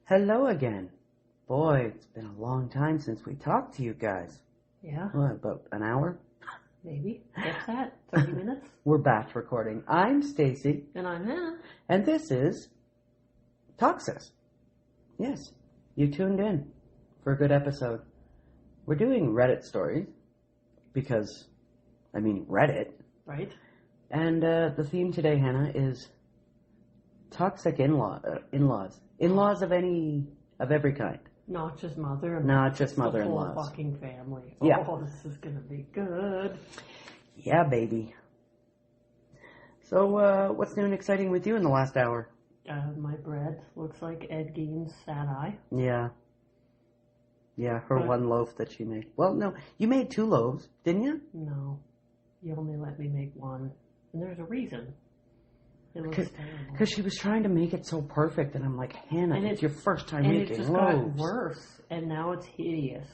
Hello again. Boy, it's been a long time since we talked to you guys. Yeah. What, about an hour? Maybe. What's that? 30 minutes? We're batch recording. I'm Stacy. And I'm Hannah. And this is Toxis. Yes, you tuned in for a good episode. We're doing Reddit stories because, Reddit. Right. And the theme today, Hannah, is toxic in-laws. In-laws of every kind. Not just mother-in-law. Not just mother-in-laws. The whole fucking family. Yeah. Oh, this is going to be good. Yeah, baby. So, what's new and exciting with you in the last hour? My bread looks like Ed Gein's sad eye. Yeah. Yeah, her one loaf that she made. Well, no, you made 2 loaves, didn't you? No. You only let me make 1. And there's a reason. It looks terrible. Because she was trying to make it so perfect, and I'm like, Hannah, and it's your first time and making it just loaves. got worse, and now it's hideous.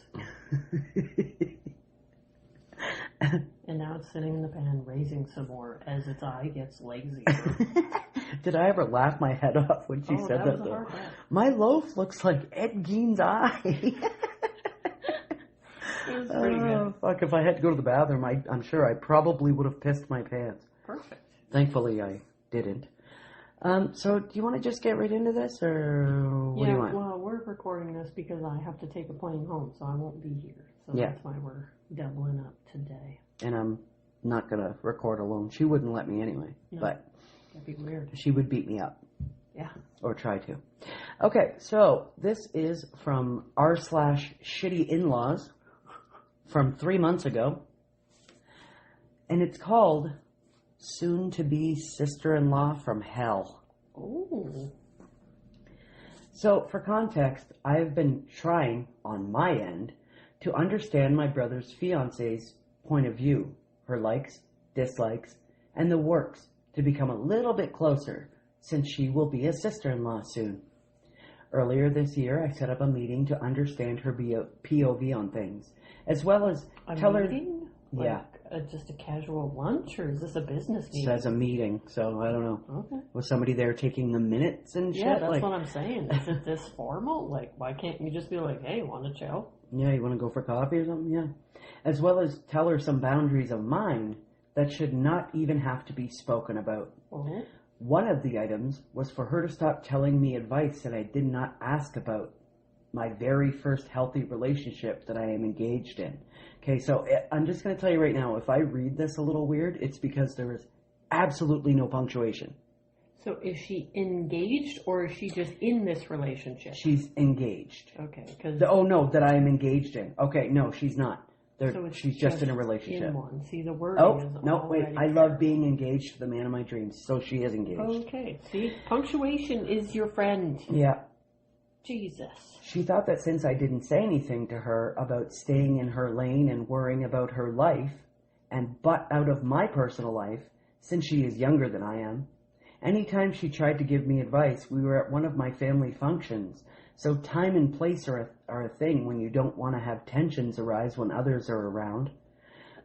And now it's sitting in the pan, raising some more as its eye gets lazier. Did I ever laugh my head off when she said that, though? My loaf looks like Ed Gein's eye. It was pretty good. Fuck, if I had to go to the bathroom, I'm sure I probably would have pissed my pants. Perfect. Thankfully, I didn't. So, do you want to just get right into this, or what do you want? Yeah, well, we're recording this because I have to take a plane home, so I won't be here. So that's why we're doubling up today. And I'm not going to record alone. She wouldn't let me anyway, but that'd be weird. She would beat me up. Yeah. Or try to. Okay, so this is from r/shitty in-laws from 3 months ago. And it's called Soon-to-be Sister-in-Law from Hell. Ooh. So, for context, I've been trying, on my end, to understand my brother's fiance's point of view, her likes, dislikes, and the works, to become a little bit closer, since she will be a sister-in-law soon. Earlier this year, I set up a meeting to understand her POV on things, as well as tell her... Just a casual lunch, or is this a business meeting? It says a meeting, so I don't know. Okay. Was somebody there taking the minutes and shit? Yeah, that's what I'm saying. Is it this formal? Like, why can't you just be like, hey, want to chill? Yeah, you want to go for coffee or something? Yeah. As well as tell her some boundaries of mine that should not even have to be spoken about. Mm-hmm. One of the items was for her to stop telling me advice that I did not ask about my very first healthy relationship that I am engaged in. Okay, so I'm just going to tell you right now, if I read this a little weird, it's because there is absolutely no punctuation. So is she engaged, or is she just in this relationship? She's engaged. Okay. That I am engaged in. Okay, no, she's not. So she's just in a relationship. In one. See, the wording is no, wait, I love being engaged to the man of my dreams, so she is engaged. Okay, see, punctuation is your friend. Yeah. Jesus. She thought that since I didn't say anything to her about staying in her lane and worrying about her life, and butt out of my personal life, since she is younger than I am, anytime she tried to give me advice, we were at one of my family functions, so time and place are a thing when you don't want to have tensions arise when others are around.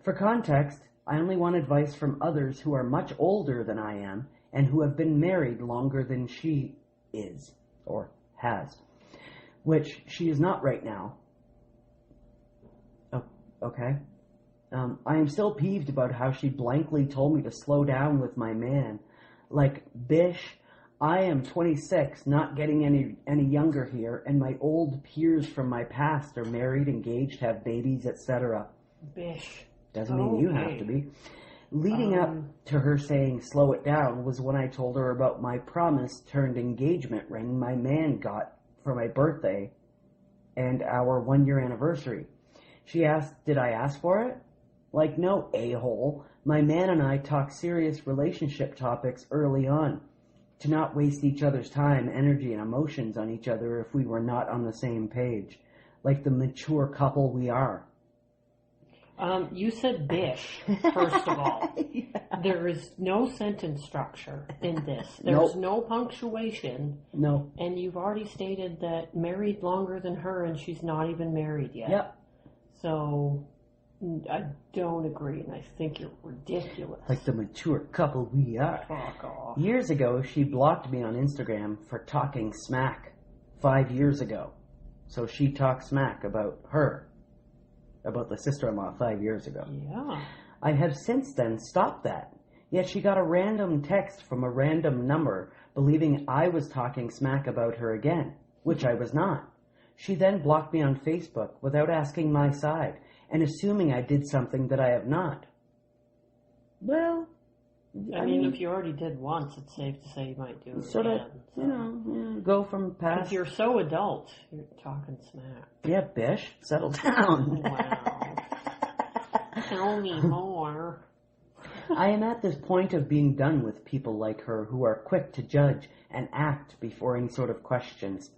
For context, I only want advice from others who are much older than I am, and who have been married longer than she is, or has. Which she is not right now. Oh, okay. I am still peeved about how she blankly told me to slow down with my man. Like, bish, I am 26, not getting any younger here, and my old peers from my past are married, engaged, have babies, etc. Bish. Doesn't mean you have to be. Leading up to her saying slow it down was when I told her about my promise-turned-engagement ring my man got for my birthday and our 1-year anniversary. She asked, did I ask for it? Like, no, a-hole. My man and I talk serious relationship topics early on, to not waste each other's time, energy, and emotions on each other if we were not on the same page, like the mature couple we are. You said bish, first of all. There is no sentence structure in this. There's no punctuation. No. And you've already stated that married longer than her and she's not even married yet. Yep. So I don't agree, and I think you're ridiculous. Like the mature couple we are. Fuck off. Years ago, she blocked me on Instagram for talking smack 5 years ago. So she talked smack about her, about the sister-in-law 5 years ago. Yeah. I have since then stopped that. Yet she got a random text from a random number believing I was talking smack about her again, which I was not. She then blocked me on Facebook without asking my side and assuming I did something that I have not. Well, I mean, if you already did once, it's safe to say you might do it sort again. Go from past. Because you're so adult, you're talking smack. Yeah, bish, settle down. Wow. Tell me more. I am at this point of being done with people like her who are quick to judge and act before any sort of questions.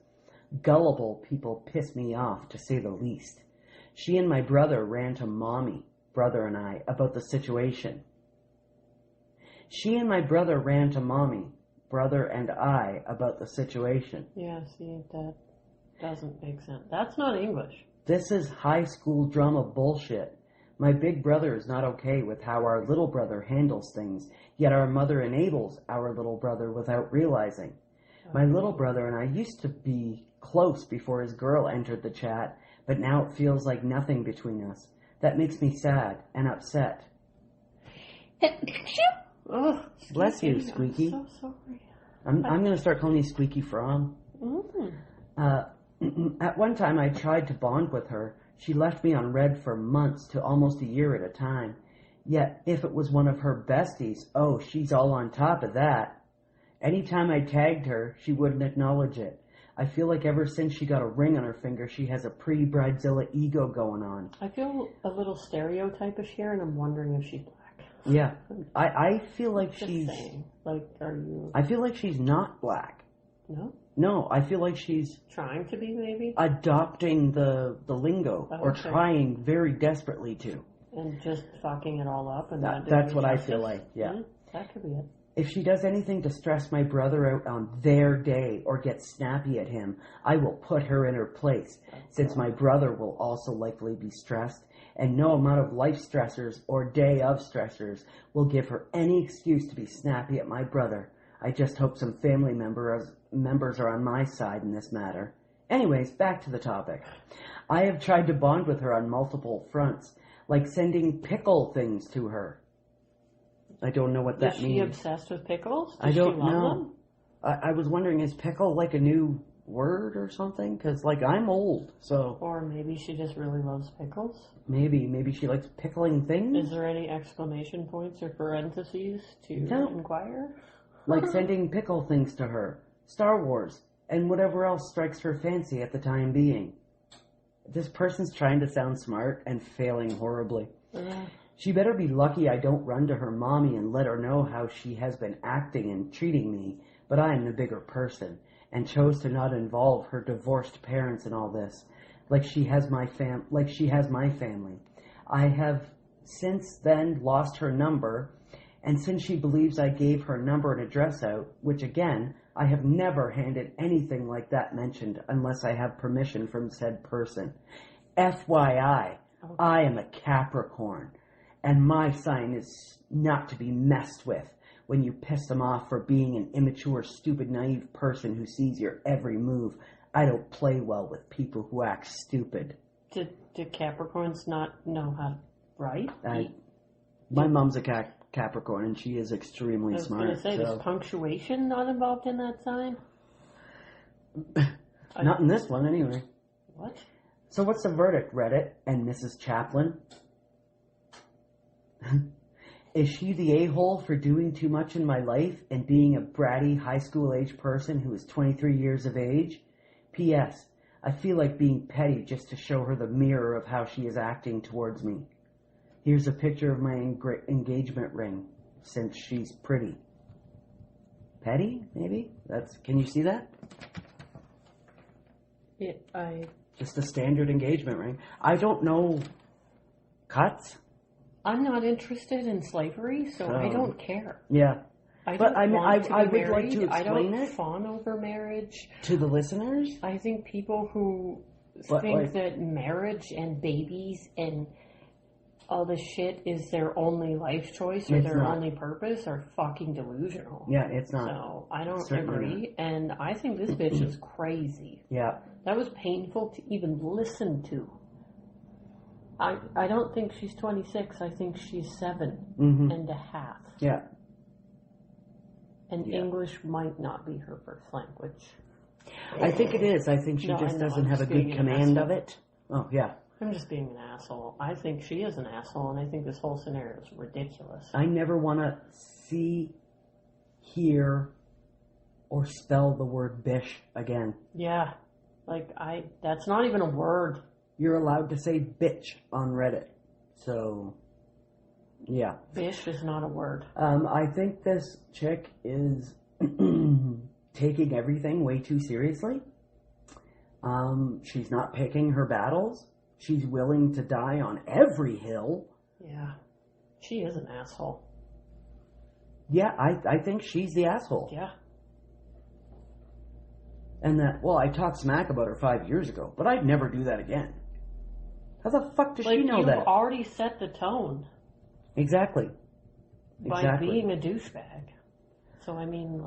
Gullible people piss me off, to say the least. She and my brother ran to Mommy, brother and I, about the situation. She and my brother ran to Mommy, brother and I, about the situation. Yeah, see, that doesn't make sense. That's not English. This is high school drama bullshit. My big brother is not okay with how our little brother handles things, yet our mother enables our little brother without realizing. My little brother and I used to be close before his girl entered the chat, but now it feels like nothing between us. That makes me sad and upset. Oh, bless you, Squeaky. I'm so sorry. I'm going to start calling you Squeaky Frog. At one time I tried to bond with her. She left me on red for months to almost a year at a time. Yet, if it was one of her besties, oh, she's all on top of that. Anytime I tagged her, she wouldn't acknowledge it. I feel like ever since she got a ring on her finger, she has a pre-bridezilla ego going on. I feel a little stereotypish here, and I'm wondering if she's black. Yeah, I feel like Just she's... saying. Like, are you... I feel like she's not black. No? No, I feel like she's... Trying to be, maybe? adopting the lingo, or Okay. trying very desperately to. And just fucking it all up? And That's what I feel like, yeah. That could be it. If she does anything to stress my brother out on their day or get snappy at him, I will put her in her place, since my brother will also likely be stressed, and no amount of life stressors or day of stressors will give her any excuse to be snappy at my brother. I just hope some family members are on my side in this matter. Anyways, back to the topic. I have tried to bond with her on multiple fronts, like sending pickle things to her. I don't know what that means. Is she obsessed with pickles? I don't she love know. them? I was wondering, is pickle like a new word or something? Because, like, I'm old, so... Or maybe she just really loves pickles? Maybe she likes pickling things? Is there any exclamation points or parentheses to inquire? Like sending pickle things to her, Star Wars, and whatever else strikes her fancy at the time being. This person's trying to sound smart and failing horribly. She better be lucky I don't run to her mommy and let her know how she has been acting and treating me, but I am the bigger person, and chose to not involve her divorced parents in all this, like she has my family. I have since then lost her number, and since she believes I gave her number and address out, which again, I have never handed anything like that mentioned unless I have permission from said person. FYI, I am a Capricorn, and my sign is not to be messed with when you piss them off for being an immature, stupid, naive person who sees your every move. I don't play well with people who act stupid. Do Capricorns not know how to write? My mom's a Capricorn, and she is extremely smart. I was going to say, is punctuation not involved in that sign? Not in this one, anyway. What? So what's the verdict, Reddit and Mrs. Chaplin? Is she the a-hole for doing too much in my life and being a bratty high school age person who is 23 years of age? P.S. I feel like being petty just to show her the mirror of how she is acting towards me. Here's a picture of my engagement ring, since she's pretty. Petty, maybe? Can you see that? Just a standard engagement ring. I don't know, cuts. I'm not interested in slavery, so I don't care. Yeah. I But I would married. like to I explain don't it fawn over marriage. to the listeners. I think people who But, think like- that marriage and babies and all this shit is their only life choice or It's their not. only purpose are fucking delusional. Yeah, it's not. So I don't Certainly agree, and I think this bitch is crazy. Yeah. That was painful to even listen to. I don't think she's 26. I think she's 7 Mm-hmm. and a half. Yeah. And Yeah. English might not be her first language. I think it is. I think she No, I just know, doesn't I'm have a just good being an command asshole. of it. Oh, yeah. I'm just being an asshole. I think she is an asshole, and I think this whole scenario is ridiculous. I never want to see, hear, or spell the word bish again. Yeah. That's not even a word. You're allowed to say bitch on Reddit. So, yeah. Bish is not a word. I think this chick is taking everything way too seriously. She's not picking her battles. She's willing to die on every hill. Yeah. She is an asshole. Yeah, I think she's the asshole. Yeah. And that, well, I talked smack about her 5 years ago, but I'd never do that again. How the fuck does she know you've that? already set the tone Exactly. by being a douchebag. So, I mean,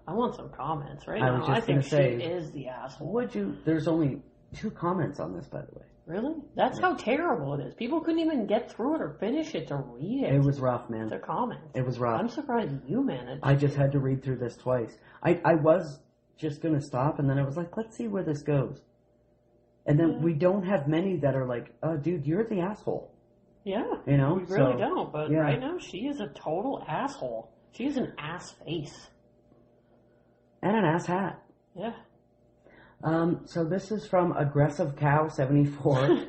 I want some comments right I now. was just I think gonna say, she is the asshole. There's only 2 comments on this, by the way. Really? That's how terrible it is. People couldn't even get through it or finish it to read it. It was rough, man. The comments. It was rough. I'm surprised you managed. I just had to read through this twice. I was just going to stop, and then I was like, let's see where this goes. And then we don't have many that are like, oh, dude, you're the asshole. Yeah. You know? We really So, don't. But yeah. right now, she is a total asshole. She's an ass face. And an ass hat. Yeah. So this is from Aggressive Cow 74.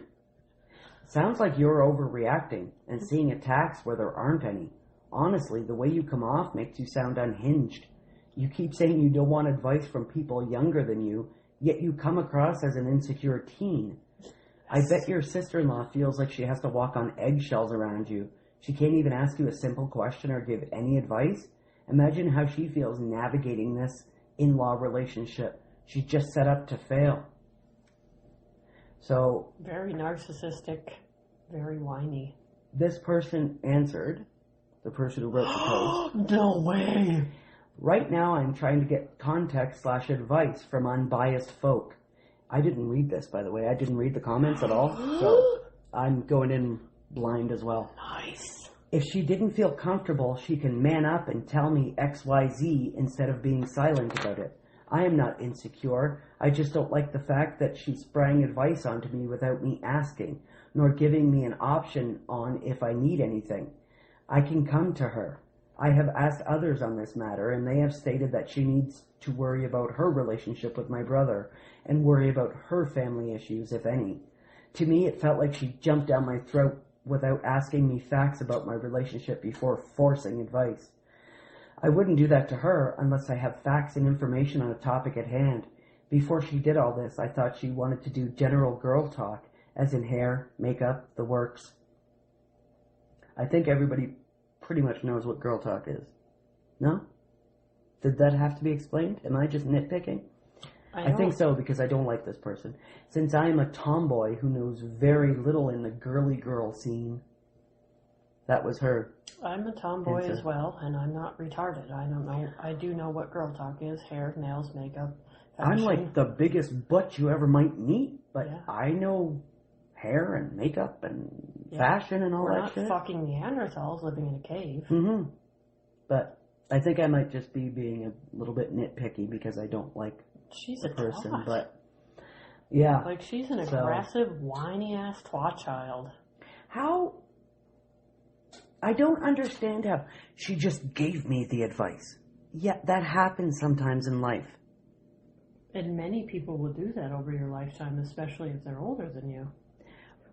Sounds like you're overreacting and seeing attacks where there aren't any. Honestly, the way you come off makes you sound unhinged. You keep saying you don't want advice from people younger than you, yet you come across as an insecure teen. I bet your sister-in-law feels like she has to walk on eggshells around you. She can't even ask you a simple question or give any advice. Imagine how she feels navigating this in-law relationship. She's just set up to fail. So, Very narcissistic. Very whiny. this person answered, the person who wrote the post, No way. right now I'm trying to get context/advice from unbiased folk. I didn't read this, by the way. I didn't read the comments at all, so I'm going in blind as well. Nice. If she didn't feel comfortable, she can man up and tell me XYZ instead of being silent about it. I am not insecure. I just don't like the fact that she sprang advice onto me without me asking, nor giving me an option on if I need anything. I can come to her. I have asked others on this matter, and they have stated that she needs to worry about her relationship with my brother and worry about her family issues, if any. To me, it felt like she jumped down my throat without asking me facts about my relationship before forcing advice. I wouldn't do that to her unless I have facts and information on a topic at hand. Before she did all this, I thought she wanted to do general girl talk, as in hair, makeup, the works. I think everybody pretty much knows what girl talk is. No? Did that have to be explained? Am I just nitpicking? I think so, because I don't like this person. Since I am a tomboy who knows very little in the girly girl scene. That was her. I'm a tomboy answer. as well, and I'm not retarded. I don't know. I do know what girl talk is. Hair, nails, makeup, fashion. I'm like the biggest butt you ever might meet, but Yeah. I know hair and makeup and fashion and all We're that not shit. fucking Neanderthals living in a cave. Mm-hmm. But I think I might just be being a little bit nitpicky because I don't like She's the a person. twat. But yeah, Like, she's an So- aggressive, whiny-ass twat child. how? I don't understand how she just gave me the advice. Yeah, that happens sometimes in life. And many people will do that over your lifetime, especially if they're older than you.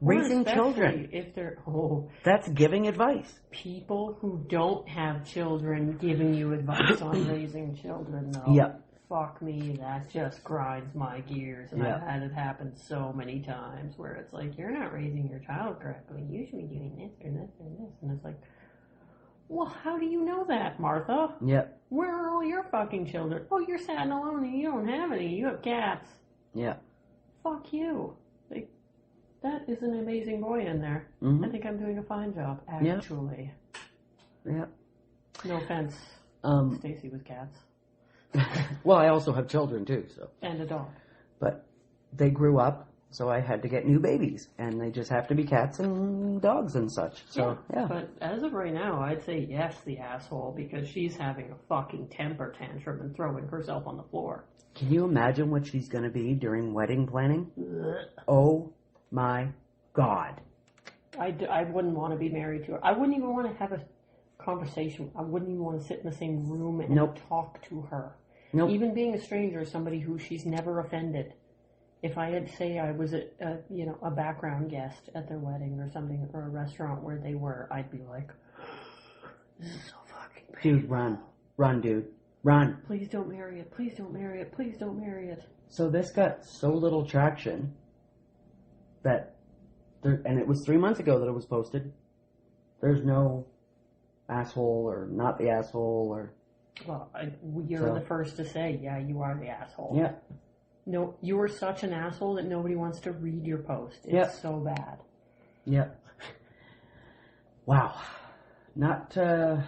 Raising Or especially children. if they're That's giving advice. people who don't have children giving you advice on raising children, though. Yep. fuck me, that just grinds my gears. And I've had it happen so many times where it's like, you're not raising your child correctly. You should be doing this or this or this. And it's like, well, how do you know that, Martha? Yep. Where are all your fucking children? Oh, you're sad and alone and you don't have any. You have cats. Yeah. Fuck you. Like, that is an amazing boy in there. Mm-hmm. I think I'm doing a fine job, actually. Yeah. No offense, Stacy with cats. Well, I also have children too, so. And a dog. But they grew up, so I had to get new babies, and they just have to be cats and dogs and such. So, yeah. But as of right now, I'd say yes, the asshole, because she's having a fucking temper tantrum and throwing herself on the floor. Can you imagine what she's going to be during wedding planning? Oh my God. I wouldn't want to be married to her. I wouldn't even want to have a conversation. I wouldn't even want to sit in the same room and talk to her. Even being a stranger, somebody who she's never offended. If I had, say, I was a background guest at their wedding or something, or a restaurant where they were, I'd be like, this is so fucking painful. Dude, run, dude, run. Please don't marry it. Please don't marry it. Please don't marry it. So this got so little traction that, and it was 3 months ago that it was posted. There's no asshole or not the asshole or. Well, you're the first to say, yeah, you are the asshole. Yeah. No, you are such an asshole that nobody wants to read your post. It's so bad. Yeah. Wow. Not the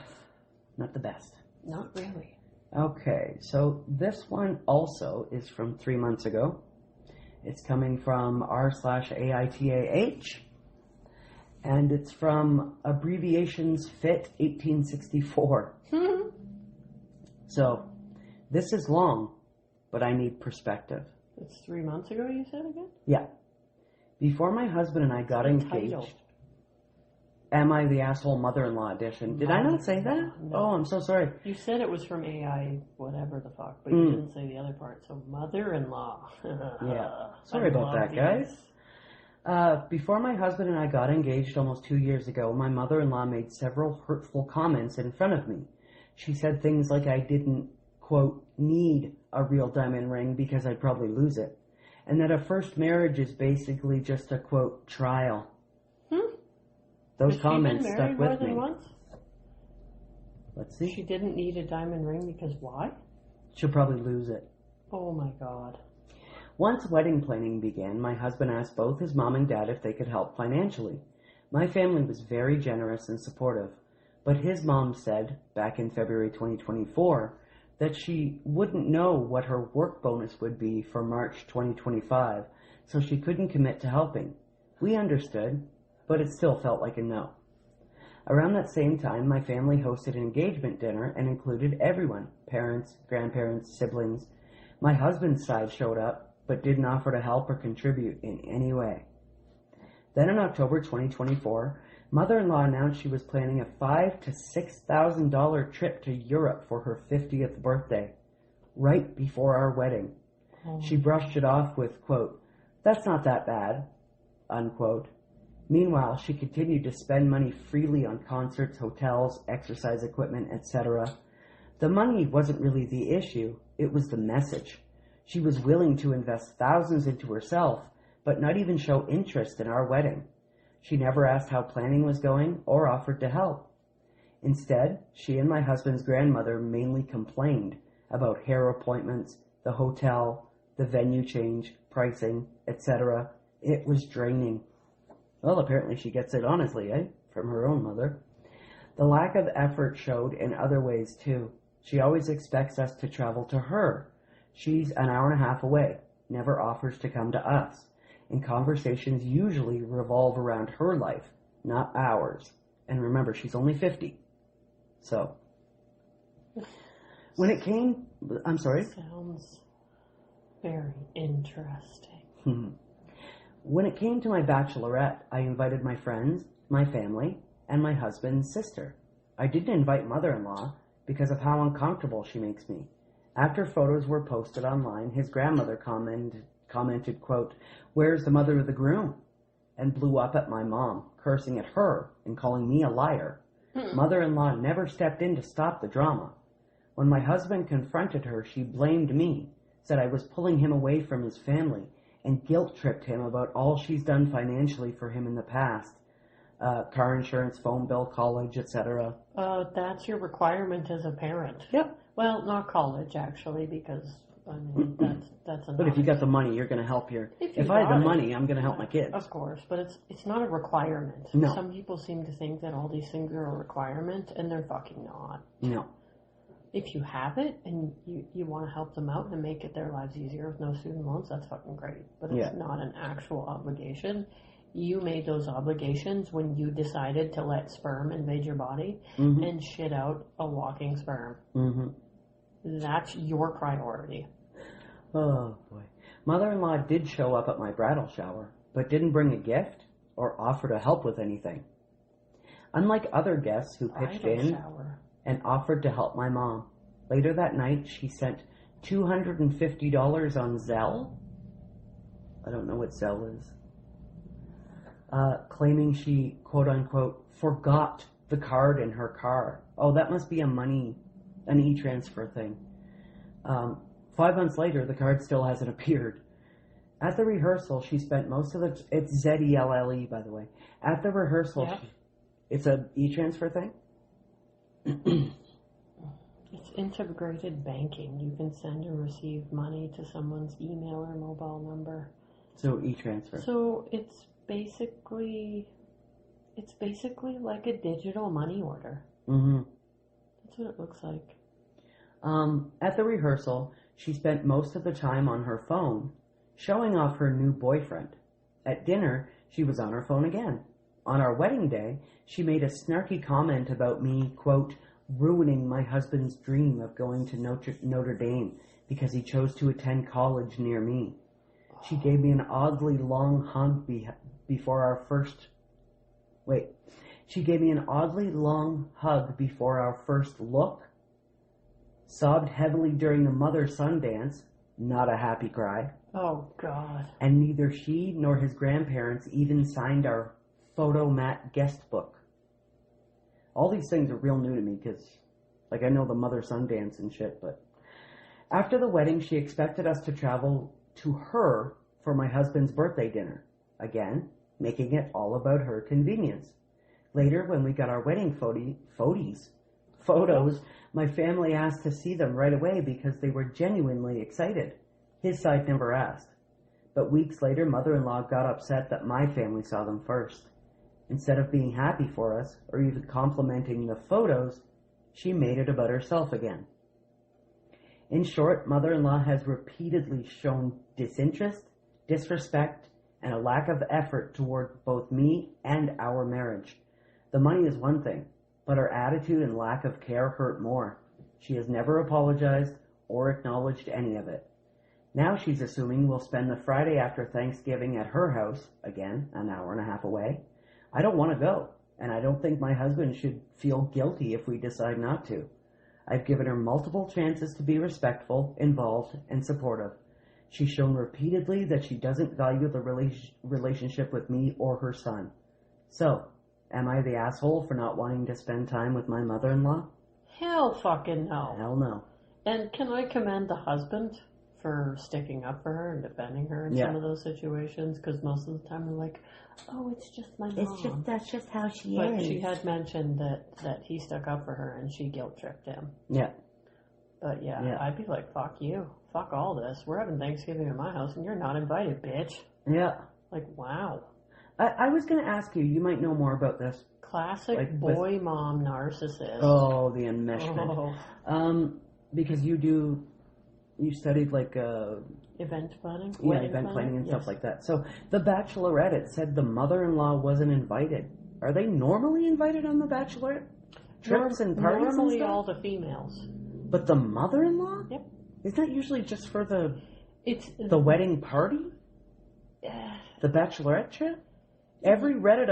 best. Not really. Okay, so this one also is from 3 months ago. It's coming from r/AITAH, and it's from Abbreviations Fit 1864. So, this is long, but I need perspective. It's 3 months ago, you said again? Yeah. Before my husband and I got engaged. Am I the Asshole Mother-in-Law edition? Did I not say that? No. Oh, I'm so sorry. You said it was from AI, whatever the fuck, but you didn't say the other part. So, mother-in-law. Yeah. Sorry about that, guys. Before my husband and I got engaged almost 2 years ago, my mother-in-law made several hurtful comments in front of me. She said things like I didn't, quote, need a real diamond ring because I'd probably lose it. And that a first marriage is basically just a, quote, trial. Those comments stuck with me. Once? Let's see. She didn't need a diamond ring because why? She'll probably lose it. Oh my God. Once wedding planning began, my husband asked both his mom and dad if they could help financially. My family was very generous and supportive, but his mom said, back in February 2024, that she wouldn't know what her work bonus would be for March 2025, so she couldn't commit to helping. We understood, but it still felt like a no. Around that same time, my family hosted an engagement dinner and included everyone, parents, grandparents, siblings. My husband's side showed up, but didn't offer to help or contribute in any way. Then in October 2024, mother-in-law announced she was planning a $5,000 to $6,000 trip to Europe for her 50th birthday, right before our wedding. She brushed it off with, quote, "That's not that bad," unquote. Meanwhile, she continued to spend money freely on concerts, hotels, exercise equipment, etc. The money wasn't really the issue, it was the message. She was willing to invest thousands into herself, but not even show interest in our wedding. She never asked how planning was going or offered to help. Instead, she and my husband's grandmother mainly complained about hair appointments, the hotel, the venue change, pricing, etc. It was draining. Well, apparently she gets it honestly, from her own mother. The lack of effort showed in other ways, too. She always expects us to travel to her. She's an hour and a half away, never offers to come to us. And conversations usually revolve around her life, not ours. And remember, she's only 50. So, when it came... I'm sorry? Sounds very interesting. When it came to my bachelorette, I invited my friends, my family, and my husband's sister. I didn't invite mother-in-law because of how uncomfortable she makes me. After photos were posted online, his grandmother commented, quote, "Where's the mother of the groom?" and blew up at my mom, cursing at her and calling me a liar. Mother-in-law never stepped in to stop the drama. When my husband confronted her, she blamed me, said I was pulling him away from his family, and guilt-tripped him about all she's done financially for him in the past. Car insurance, phone bill, college, etc. That's your requirement as a parent. Yep. Well, not college, actually, because, I mean, that's a... But if you got the money, you're going to help your... If I had the money, I'm going to help my kids. Of course, but it's not a requirement. No. Some people seem to think that all these things are a requirement, and they're fucking not. No. If you have it, and you want to help them out and make their lives easier with no student loans, that's fucking great. But it's not an actual obligation. You made those obligations when you decided to let sperm invade your body and shit out a walking sperm. That's your priority. Oh, boy. Mother-in-law did show up at my bridal shower, but didn't bring a gift or offer to help with anything. Unlike other guests who pitched in and offered to help my mom, later that night she sent $250 on Zelle. I don't know what Zelle is. Claiming she, quote-unquote, forgot the card in her car. Oh, that must be an e-transfer thing. 5 months later, the card still hasn't appeared. At the rehearsal, she spent most of the... It's Z-E-L-L-E, by the way. At the rehearsal, it's an e-transfer thing? It's integrated banking. You can send and receive money to someone's email or mobile number. So e-transfer. So it's basically like a digital money order. That's what it looks like. At the rehearsal, she spent most of the time on her phone, showing off her new boyfriend. At dinner, she was on her phone again. On our wedding day, she made a snarky comment about me, quote, ruining my husband's dream of going to Notre Dame because he chose to attend college near me. She gave me an oddly long hug before our first... She gave me an oddly long hug before our first look, sobbed heavily during the mother-son dance, not a happy cry. Oh, God. And neither she nor his grandparents even signed our photo mat guest book. All these things are real new to me because, I know the mother-son dance and shit, but... After the wedding, she expected us to travel to her for my husband's birthday dinner. Again, making it all about her convenience. Later, when we got our wedding photos, my family asked to see them right away because they were genuinely excited. His side never asked. But weeks later, mother-in-law got upset that my family saw them first. Instead of being happy for us, or even complimenting the photos, she made it about herself again. In short, mother-in-law has repeatedly shown disinterest, disrespect, and a lack of effort toward both me and our marriage. The money is one thing, but her attitude and lack of care hurt more. She has never apologized or acknowledged any of it. Now she's assuming we'll spend the Friday after Thanksgiving at her house, again, an hour and a half away. I don't want to go, and I don't think my husband should feel guilty if we decide not to. I've given her multiple chances to be respectful, involved, and supportive. She's shown repeatedly that she doesn't value the relationship with me or her son. So, am I the asshole for not wanting to spend time with my mother-in-law? Hell fucking no. Hell no. And can I commend the husband for sticking up for her and defending her in some of those situations? Because most of the time they're like, oh, it's just my mom. That's just how she is. But she had mentioned that he stuck up for her and she guilt-tripped him. Yeah. But yeah, I'd be like, fuck you. Fuck all this. We're having Thanksgiving at my house and you're not invited, bitch. Yeah. Like, wow. I was going to ask you, you might know more about this. Classic boy-mom narcissist. Oh, the enmeshment. Oh. Because you studied event planning? Yeah, event planning and stuff like that. So the Bachelorette, it said the mother-in-law wasn't invited. Are they normally invited on the Bachelorette? Trips and parties normally and stuff? all the females. But the mother-in-law? Yep. Isn't that usually just for the wedding party? Yeah. The Bachelorette trip? Every Reddit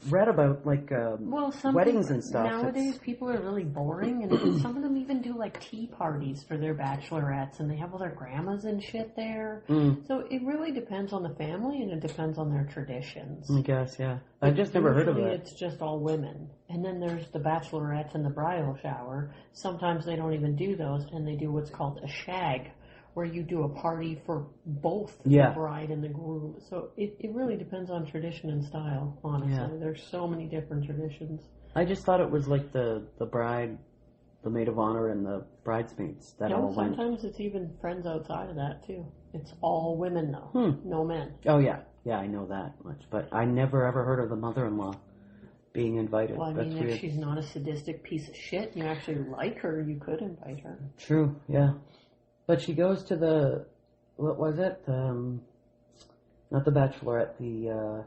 read about weddings and stuff. Nowadays, people are really boring, and some of them even do like tea parties for their bachelorettes, and they have all their grandmas and shit there. So it really depends on the family, and it depends on their traditions. I guess, yeah. I've just never heard of it. It's just all women, and then there's the bachelorettes and the bridal shower. Sometimes they don't even do those, and they do what's called a shag, where you do a party for both the bride and the groom. So it really depends on tradition and style, honestly. Yeah. There's so many different traditions. I just thought it was like the bride, the maid of honor, and the bridesmaids that all went. Sometimes it's even friends outside of that, too. It's all women, though. No men. Oh, yeah. Yeah, I know that much. But I never ever heard of the mother-in-law being invited. Well, I mean, if she's not a sadistic piece of shit and you actually like her, you could invite her. True, yeah. But she goes to the, what was it? Not the bachelorette, the...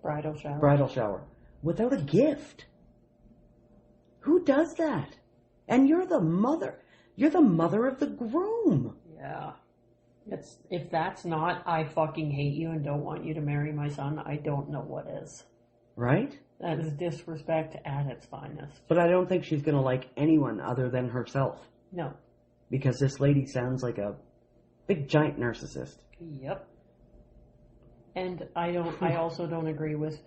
bridal shower. Bridal shower. Without a gift. Who does that? And you're the mother. You're the mother of the groom. Yeah. If that's not, I fucking hate you and don't want you to marry my son, I don't know what is. Right? That is disrespect at its finest. But I don't think she's going to like anyone other than herself. No. Because this lady sounds like a big giant narcissist. Yep. And I also don't agree with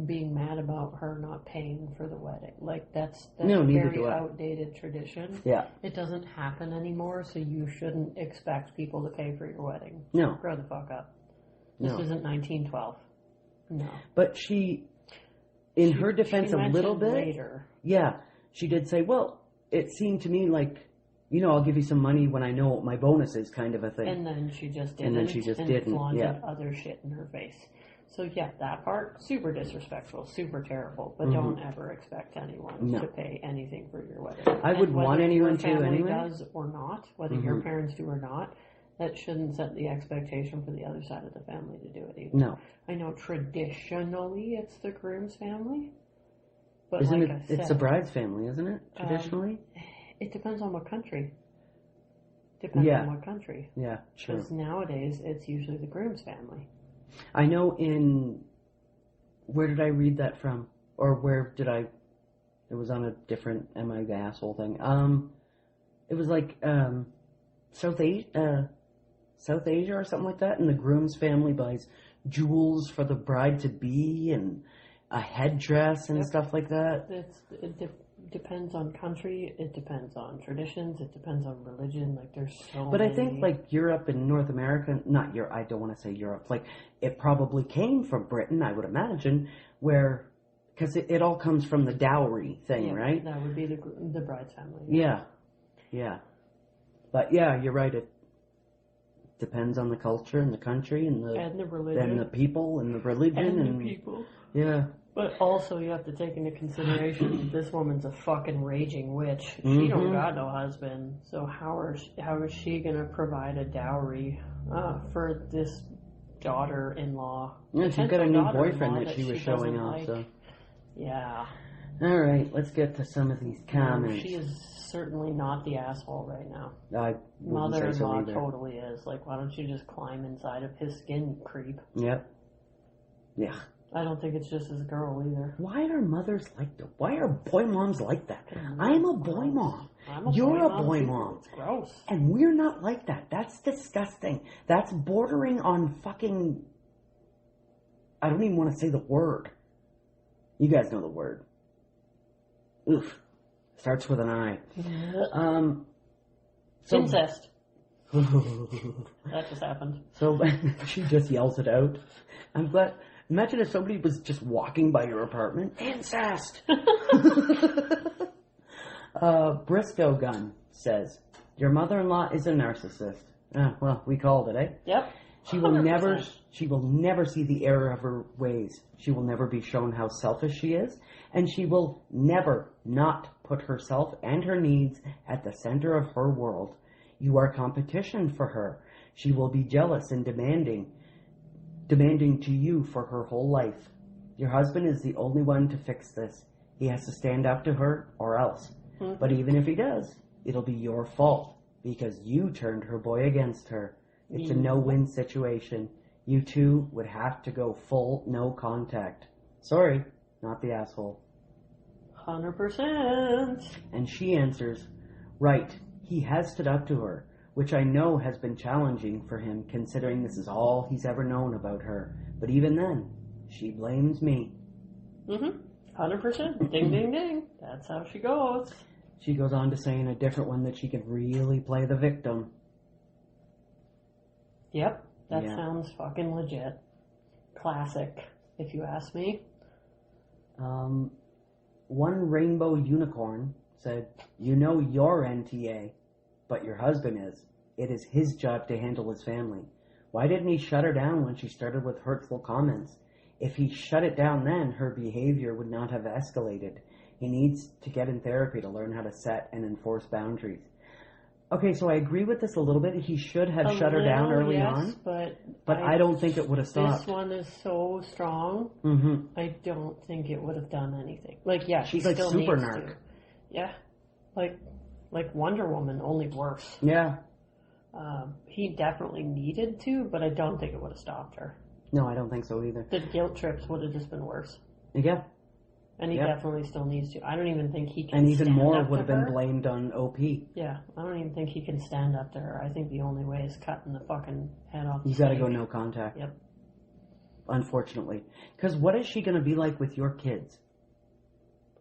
being mad about her not paying for the wedding. Like that's no, a very outdated tradition. Yeah. It doesn't happen anymore, so you shouldn't expect people to pay for your wedding. No. Grow the fuck up. This isn't 1912. No. But she her defense a little bit later. Yeah. She did say, well, it seemed to me like, I'll give you some money when I know what my bonus is, kind of a thing. And then she just didn't. And flaunted other shit in her face. So yeah, that part, super disrespectful, super terrible. But don't ever expect anyone to pay anything for your wedding. I would want anyone to anyway. Whether your family does or not, whether your parents do or not, that shouldn't set the expectation for the other side of the family to do it either. No. I know traditionally it's the groom's family. But isn't like it? I said, it's the bride's family, isn't it? Traditionally. It depends on what country. Depends on what country. Yeah, true. Because nowadays, it's usually the groom's family. I know where did I read that from? Or where did it was on a different Am I the Asshole thing. It was like, South Asia or something like that, and the groom's family buys jewels for the bride-to-be and a headdress and stuff like that. It depends on country, it depends on traditions, it depends on religion, like there's so But many... I think like Europe and North America, not Europe, I don't want to say Europe, like it probably came from Britain, I would imagine, because it all comes from the dowry thing, right? That would be the bride's family. Yeah. But yeah, you're right, it depends on the culture and the country and the religion. And the people and the religion and the people. Yeah. But also, you have to take into consideration that this woman's a fucking raging witch. She don't got no husband, so how is she gonna provide a dowry for this daughter-in-law? Yeah, she's got a new boyfriend that she was showing off. So yeah. All right, let's get to some of these comments. She is certainly not the asshole right now. Mother-in-law totally is. Like, why don't you just climb inside of his skin, you creep? Yep. Yeah. I don't think it's just his girl either. Why are mothers like that? Why are boy moms like that? I'm a boy mom. You're a boy mom. It's gross. And we're not like that. That's disgusting. That's bordering on fucking... I don't even want to say the word. You guys know the word. Oof. Starts with an I. Incest. That just happened. So she just yells it out. I'm glad... Imagine if somebody was just walking by your apartment. Incest! Briscoe Gun says, your mother-in-law is a narcissist. Well, we called it, eh? Yep. She will never see the error of her ways. She will never be shown how selfish she is. And she will never not put herself and her needs at the center of her world. You are competition for her. She will be jealous and demanding to you for her whole life. Your husband is the only one to fix this. He has to stand up to her or else. But even if he does, it'll be your fault because you turned her boy against her. It's a no-win situation. You two would have to go full no contact. Sorry, not the asshole. 100%. And she answers, right, he has stood up to her, which I know has been challenging for him considering this is all he's ever known about her. But even then, she blames me. 100%. Ding, ding, ding. That's how she goes. She goes on to say in a different one that she could really play the victim. Yep, that sounds fucking legit. Classic, if you ask me. One rainbow unicorn said, you know you're NTA, but your husband is. It is his job to handle his family. Why didn't he shut her down when she started with hurtful comments? If he shut it down then, her behavior would not have escalated. He needs to get in therapy to learn how to set and enforce boundaries. Okay, so I agree with this a little bit. He should have shut her down early on. But I don't think it would have stopped. This one is so strong. I don't think it would have done anything. Like, yeah, she's she like still super needs narc. to. Yeah, like Wonder Woman, only worse. Yeah. He definitely needed to, but I don't think it would have stopped her. No, I don't think so either. The guilt trips would have just been worse. Yeah. And he definitely still needs to. I don't even think he can. And even more would have been blamed on OP. Yeah, I don't even think he can stand up to her. I think the only way is cutting the fucking head off. You gotta go no contact. Yep. Unfortunately. Because what is she gonna be like with your kids?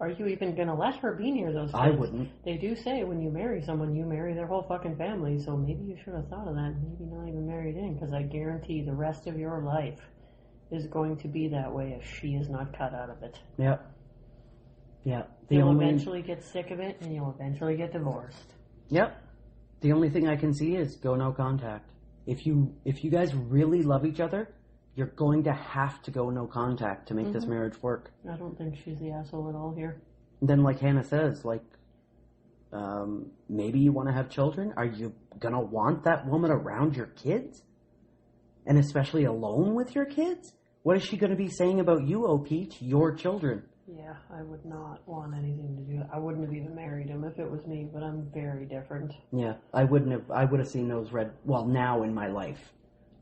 Are you even gonna let her be near those kids? I wouldn't. They do say when you marry someone, you marry their whole fucking family, so maybe you should have thought of that. Maybe not even married in, because I guarantee the rest of your life is going to be that way if she is not cut out of it. Yep. Yeah. You'll eventually get sick of it, and you'll eventually get divorced. Yep. The only thing I can see is go no contact. If you guys really love each other, you're going to have to go no contact to make this marriage work. I don't think she's the asshole at all here. Then, like Hannah says, maybe you want to have children. Are you gonna want that woman around your kids, and especially alone with your kids? What is she going to be saying about you, OP, to your children? Yeah, I would not want anything to do. I wouldn't have even married him if it was me, but I'm very different. Yeah, I would have seen those now in my life.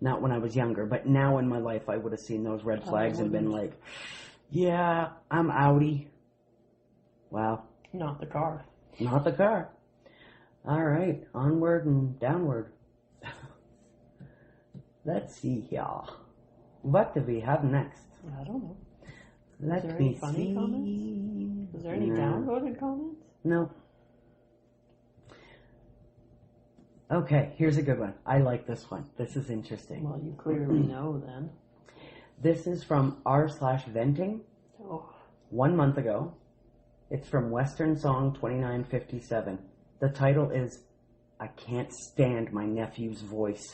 Not when I was younger, but now in my life I would have seen those red flags and been like, yeah, I'm outie. Wow. Not the car. Not the car. All right, onward and downward. Let's see here. What do we have next? I don't know. Let Is there me any funny see. comments? Is there any downvoted comments? No. Okay, here's a good one. I like this one. This is interesting. Well, you clearly know then. This is from r/venting. Oh. 1 month ago. It's from Western Song 2957. The title is, I Can't Stand My Nephew's Voice.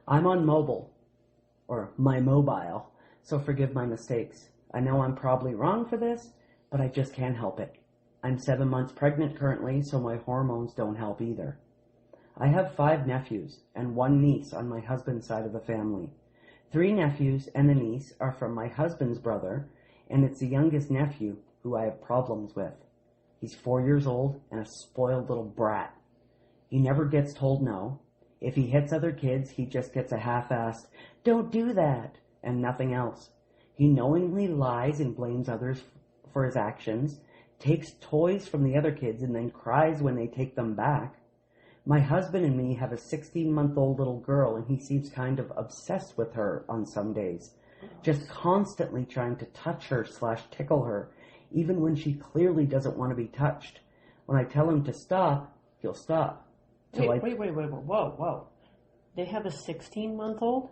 I'm on mobile, or my mobile, so forgive my mistakes. I know I'm probably wrong for this, but I just can't help it. I'm 7 months pregnant currently, so my hormones don't help either. I have 5 nephews and 1 niece on my husband's side of the family. 3 nephews and a niece are from my husband's brother, and it's the youngest nephew who I have problems with. He's 4 years old and a spoiled little brat. He never gets told no. If he hits other kids, he just gets a half-assed, "Don't do that," and nothing else. He knowingly lies and blames others for his actions, takes toys from the other kids, and then cries when they take them back. My husband and me have a 16-month-old little girl, and he seems kind of obsessed with her on some days, just constantly trying to touch her / tickle her, even when she clearly doesn't want to be touched. When I tell him to stop, he'll stop. Wait, whoa. They have a 16-month-old,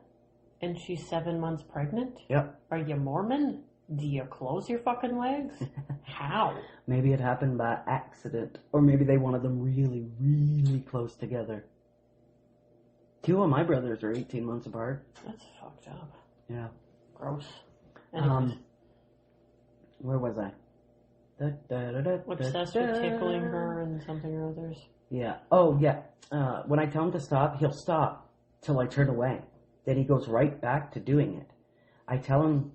and she's 7 months pregnant? Yep. Are you Mormon? Do you close your fucking legs? How? Maybe it happened by accident. Or maybe they wanted them really, really close together. 2 of my brothers are 18 months apart. That's fucked up. Yeah. Gross. Anyways. Where was I? Obsessed with tickling her and something or others. Yeah. Oh, yeah. When I tell him to stop, he'll stop till I turn away. Then he goes right back to doing it. I tell him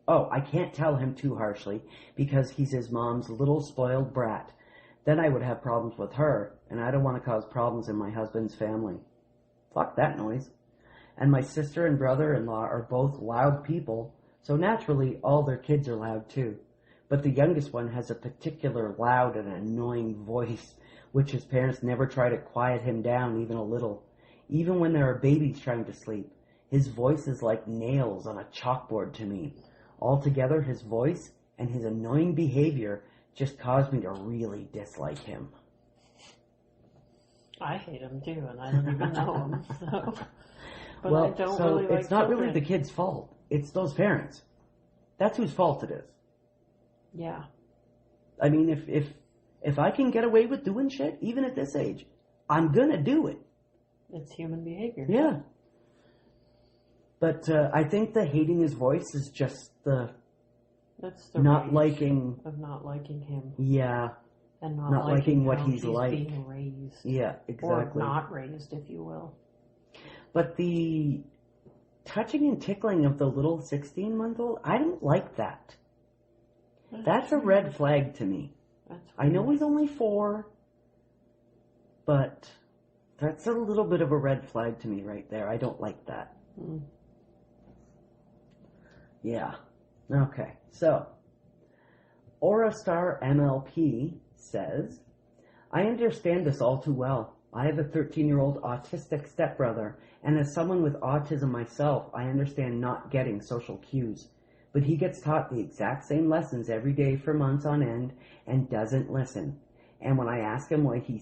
I can't tell him too harshly because he's his mom's little spoiled brat. Then I would have problems with her, and I don't want to cause problems in my husband's family. Fuck that noise. And my sister and brother-in-law are both loud people, so naturally all their kids are loud too. But the youngest one has a particular loud and annoying voice, which his parents never try to quiet him down even a little. Even when there are babies trying to sleep, his voice is like nails on a chalkboard to me. Altogether, his voice and his annoying behavior just caused me to really dislike him. I hate him too, and I don't even know him. So. But well, I don't so really like it's not children. really the kid's fault. It's those parents. That's whose fault it is. Yeah. I mean, if I can get away with doing shit, even at this age, I'm gonna do it. It's human behavior. Yeah. But I think the hating his voice is just that's the not liking of not liking him. Yeah. And not liking what he's like. Being raised. Yeah, exactly. Or not raised, if you will. But the touching and tickling of the little 16-month-old, I don't like that. That's a red flag to me. I know he's only 4, but that's a little bit of a red flag to me right there. I don't like that. Mm. Yeah. Okay. So, Aurastar MLP says, I understand this all too well. I have a 13-year-old autistic stepbrother, and as someone with autism myself, I understand not getting social cues. But he gets taught the exact same lessons every day for months on end and doesn't listen. And when I ask him why he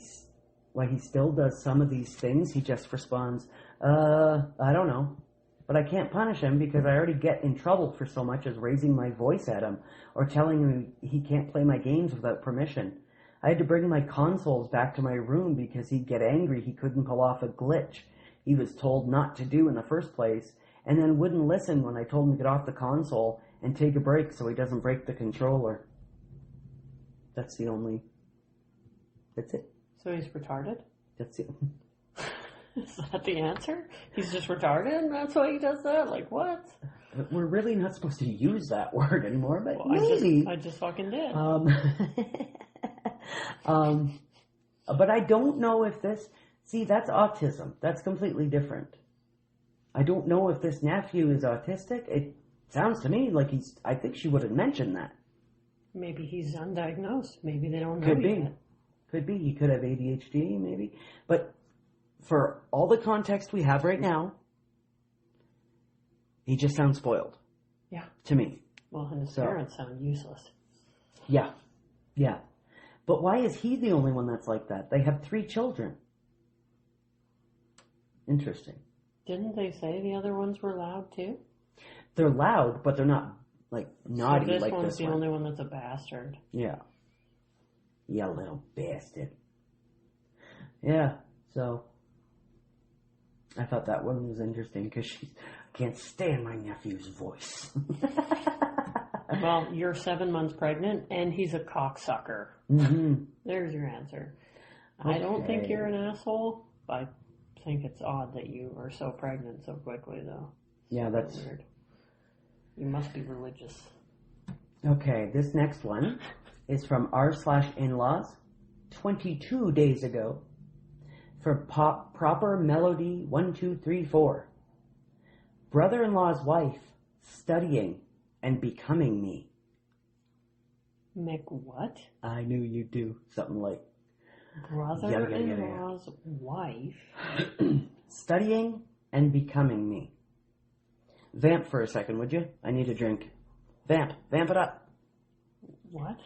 still does some of these things, he just responds, I don't know. But I can't punish him because I already get in trouble for so much as raising my voice at him or telling him he can't play my games without permission. I had to bring my consoles back to my room because he'd get angry he couldn't pull off a glitch he was told not to do in the first place, and then wouldn't listen when I told him to get off the console and take a break so he doesn't break the controller. That's it. So he's retarded? That's it. Is that the answer? He's just retarded and that's why he does that? Like, what? We're really not supposed to use that word anymore, but well, maybe. I just fucking did. But I don't know if this... See, that's autism. That's completely different. I don't know if this nephew is autistic. It sounds to me like he's... I think she would have mentioned that. Maybe he's undiagnosed. Maybe they don't know Could be. yet. Could be. He could have ADHD, maybe. But for all the context we have right now, he just sounds spoiled. Yeah. To me. Well, and his parents sound useless. Yeah. Yeah. But why is he the only one that's like that? They have 3 children. Interesting. Didn't they say the other ones were loud too? They're loud, but they're not like naughty like this one. This one's the only one that's a bastard. Yeah. Yeah, little bastard. Yeah, so I thought that one was interesting because she can't stand my nephew's voice. Well, you're 7 months pregnant and he's a cocksucker. Mm-hmm. There's your answer. Okay. I don't think you're an asshole. I think it's odd that you are so pregnant so quickly, though. Yeah, that's weird. You must be religious. Okay, this next one is from r/in-laws 22 days ago for proper melody 1, 2, 3, 4. Brother-in-law's wife studying and becoming me. Mick, what? I knew you'd do something like brother-in-law's wife studying and becoming me. Vamp for a second, would you? I need a drink. Vamp it up. What?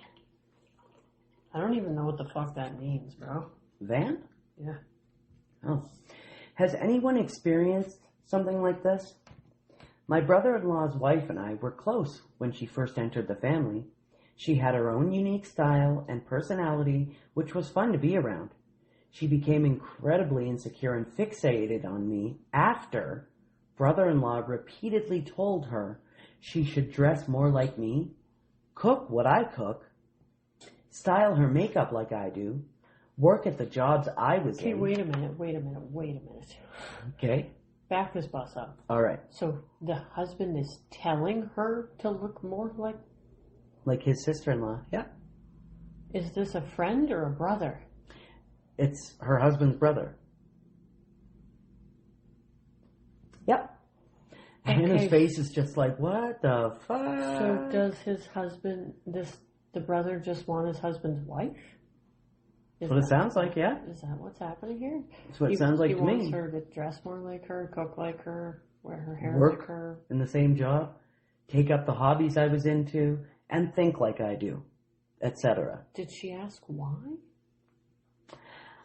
I don't even know what the fuck that means, bro. Vamp? Yeah. Oh. Has anyone experienced something like this? My brother-in-law's wife and I were close when she first entered the family. She had her own unique style and personality, which was fun to be around. She became incredibly insecure and fixated on me after brother-in-law repeatedly told her she should dress more like me, cook what I cook, style her makeup like I do, work at the jobs I was in. Okay, wait a minute. Okay. Back this bus up. All right. So the husband is telling her to look more like his sister-in-law. Yeah. Is this a friend or a brother? It's her husband's brother. Yep. And Hannah's face is just like, what the fuck? So does his husband, the brother just want his husband's wife? That's what it sounds like, yeah. Is that what's happening here? That's what it sounds like to me. He wants her to dress more like her, cook like her, wear her hair work like her. In the same job, take up the hobbies I was into, and think like I do, etc. Did she ask why?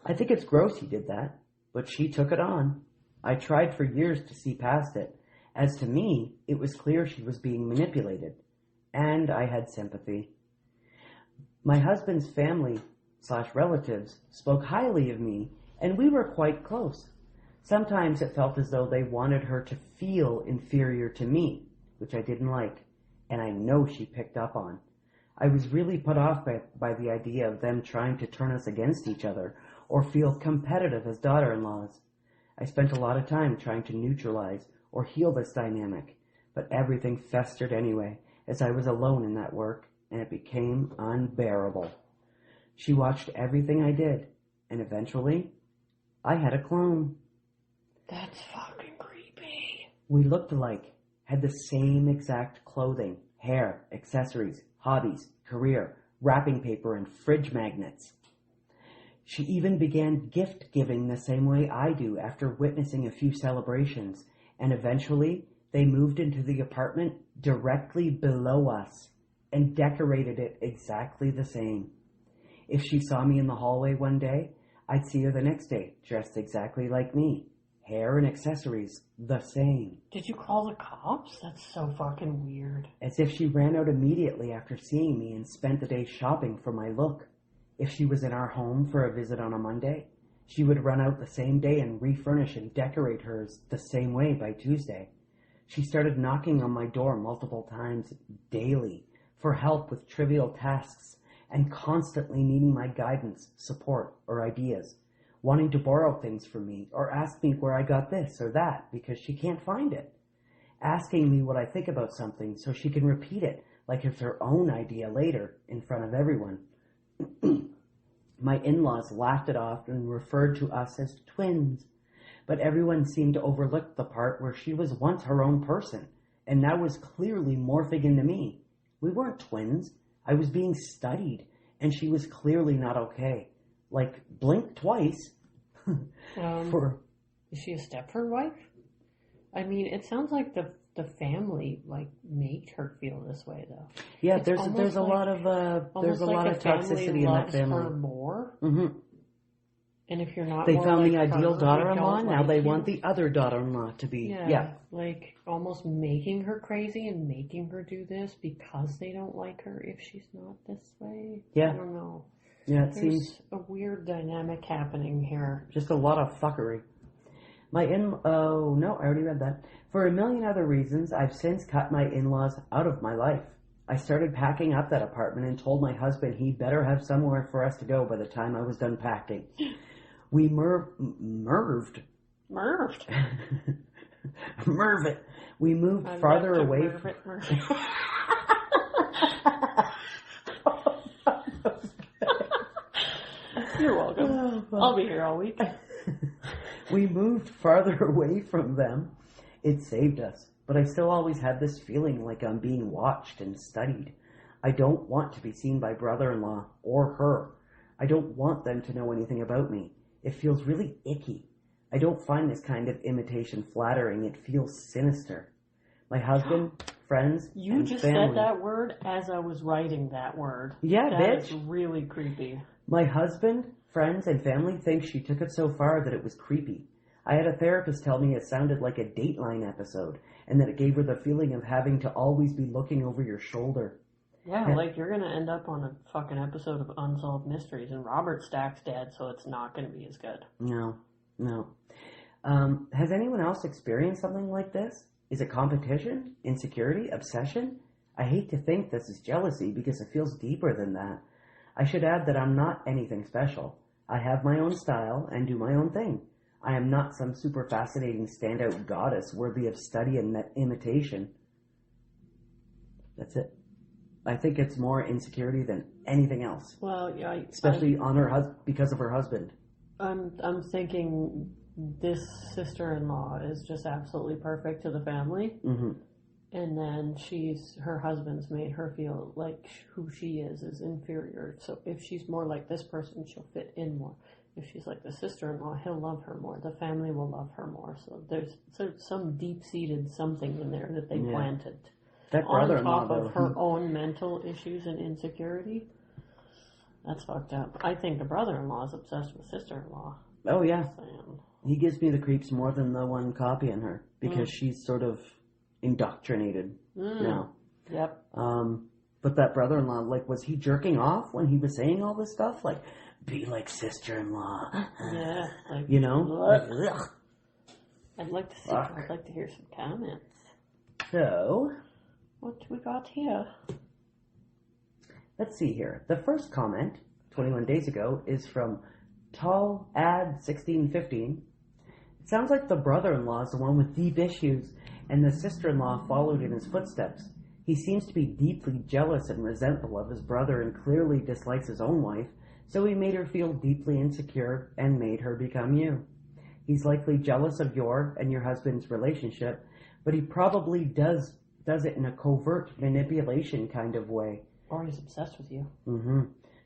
I think it's gross he did that, but she took it on. I tried for years to see past it. As to me, it was clear she was being manipulated, and I had sympathy. My husband's family/relatives spoke highly of me, and we were quite close. Sometimes it felt as though they wanted her to feel inferior to me, which I didn't like, and I know she picked up on. I was really put off by the idea of them trying to turn us against each other or feel competitive as daughter-in-laws. I spent a lot of time trying to neutralize or heal this dynamic, but everything festered anyway, as I was alone in that work, and it became unbearable. She watched everything I did, and eventually, I had a clone. That's fucking creepy. We looked alike, had the same exact clothing, hair, accessories, hobbies, career, wrapping paper, and fridge magnets. She even began gift giving the same way I do after witnessing a few celebrations, and eventually they moved into the apartment directly below us and decorated it exactly the same. If she saw me in the hallway one day, I'd see her the next day, dressed exactly like me. Hair and accessories, the same. Did you call the cops? That's so fucking weird. As if she ran out immediately after seeing me and spent the day shopping for my look. If she was in our home for a visit on a Monday, she would run out the same day and refurnish and decorate hers the same way by Tuesday. She started knocking on my door multiple times daily for help with trivial tasks and constantly needing my guidance, support, or ideas, wanting to borrow things from me or ask me where I got this or that because she can't find it, asking me what I think about something so she can repeat it like it's her own idea later in front of everyone. My in-laws laughed it off and referred to us as twins, but everyone seemed to overlook the part where she was once her own person, and now was clearly morphing into me. We weren't twins. I was being studied, and she was clearly not okay. Like, blink twice. Is she a Stepford wife? I mean, it sounds like the family made her feel this way though. Yeah, there's a lot of toxicity in that family. Her more. Mm-hmm. And if you're not, they found the ideal daughter-in-law. Now they want the other daughter-in-law to be. Yeah, like almost making her crazy and making her do this because they don't like her if she's not this way. Yeah, I don't know. Yeah, There's seems a weird dynamic happening here. Just a lot of fuckery. I already read that. For a million other reasons, I've since cut my in-laws out of my life. I started packing up that apartment and told my husband he'd better have somewhere for us to go by the time I was done packing. We merved. Merv it. We moved farther away from... You're welcome. I'll be here all week. We moved farther away from them. It saved us, but I still always had this feeling like I'm being watched and studied. I don't want to be seen by brother-in-law or her. I don't want them to know anything about me. It feels really icky. I don't find this kind of imitation flattering. It feels sinister. My husband, friends, you and just family. said that word as I was writing that word. Yeah, That is really creepy. My husband, friends, and family think she took it so far that it was creepy. I had a therapist tell me it sounded like a Dateline episode, and that it gave her the feeling of having to always be looking over your shoulder. Yeah, like you're gonna end up on a fucking episode of Unsolved Mysteries, and Robert Stack's dead, so it's not gonna be as good. No. Has anyone else experienced something like this? Is it competition? Insecurity? Obsession? I hate to think this is jealousy because it feels deeper than that. I should add that I'm not anything special. I have my own style and do my own thing. I am not some super fascinating standout goddess worthy of study and imitation. That's it. I think it's more insecurity than anything else. Well, yeah, especially on her because of her husband. I'm thinking this sister-in-law is just absolutely perfect to the family. Mm-hmm. And then her husband's made her feel like who she is inferior. So if she's more like this person, she'll fit in more. If she's like the sister-in-law, he'll love her more. The family will love her more. So there's some deep-seated something in there that they planted. That brother-in-law, on top of her own mental issues and insecurity. That's fucked up. I think the brother-in-law is obsessed with sister-in-law. Oh, yeah. He gives me the creeps more than the one copying her because she's sort of indoctrinated now. Yep. But that brother-in-law, like, was he jerking off when he was saying all this stuff? Like, be like sister-in-law. Yeah. Like, you know? Like, I'd like to see. I'd like to hear some comments. So, what we got here? Let's see here. The first comment, 21 days ago, is from Tall Ad 1615. It sounds like the brother-in-law is the one with deep issues, and the sister-in-law followed in his footsteps. He seems to be deeply jealous and resentful of his brother and clearly dislikes his own wife, so he made her feel deeply insecure and made her become you. He's likely jealous of your and your husband's relationship, but he probably does it in a covert manipulation kind of way. Or he's obsessed with you. Mm-hmm.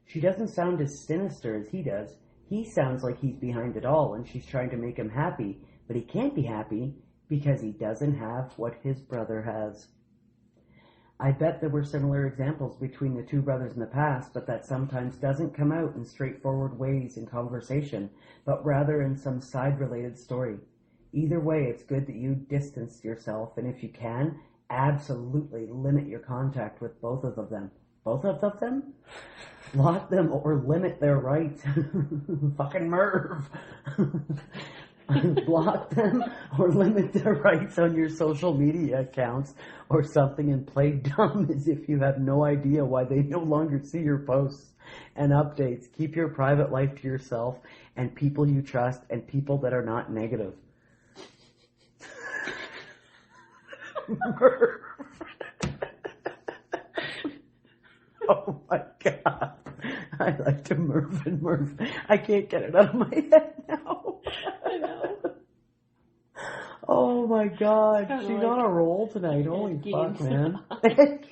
She doesn't sound as sinister as he does. He sounds like he's behind it all and she's trying to make him happy, but he can't be happy because he doesn't have what his brother has. I bet there were similar examples between the two brothers in the past, but that sometimes doesn't come out in straightforward ways in conversation, but rather in some side-related story. Either way, it's good that you distance yourself, and if you can, absolutely limit your contact with both of them. Both of them? Block them or limit their rights. Fucking Merv. Block them or limit their rights on your social media accounts or something and play dumb as if you have no idea why they no longer see your posts and updates. Keep your private life to yourself and people you trust and people that are not negative. Merv. Oh my God. I like to Merv and Merv. I can't get it out of my head now. I know. Oh my God. She's like on a roll tonight. Holy fuck, man. It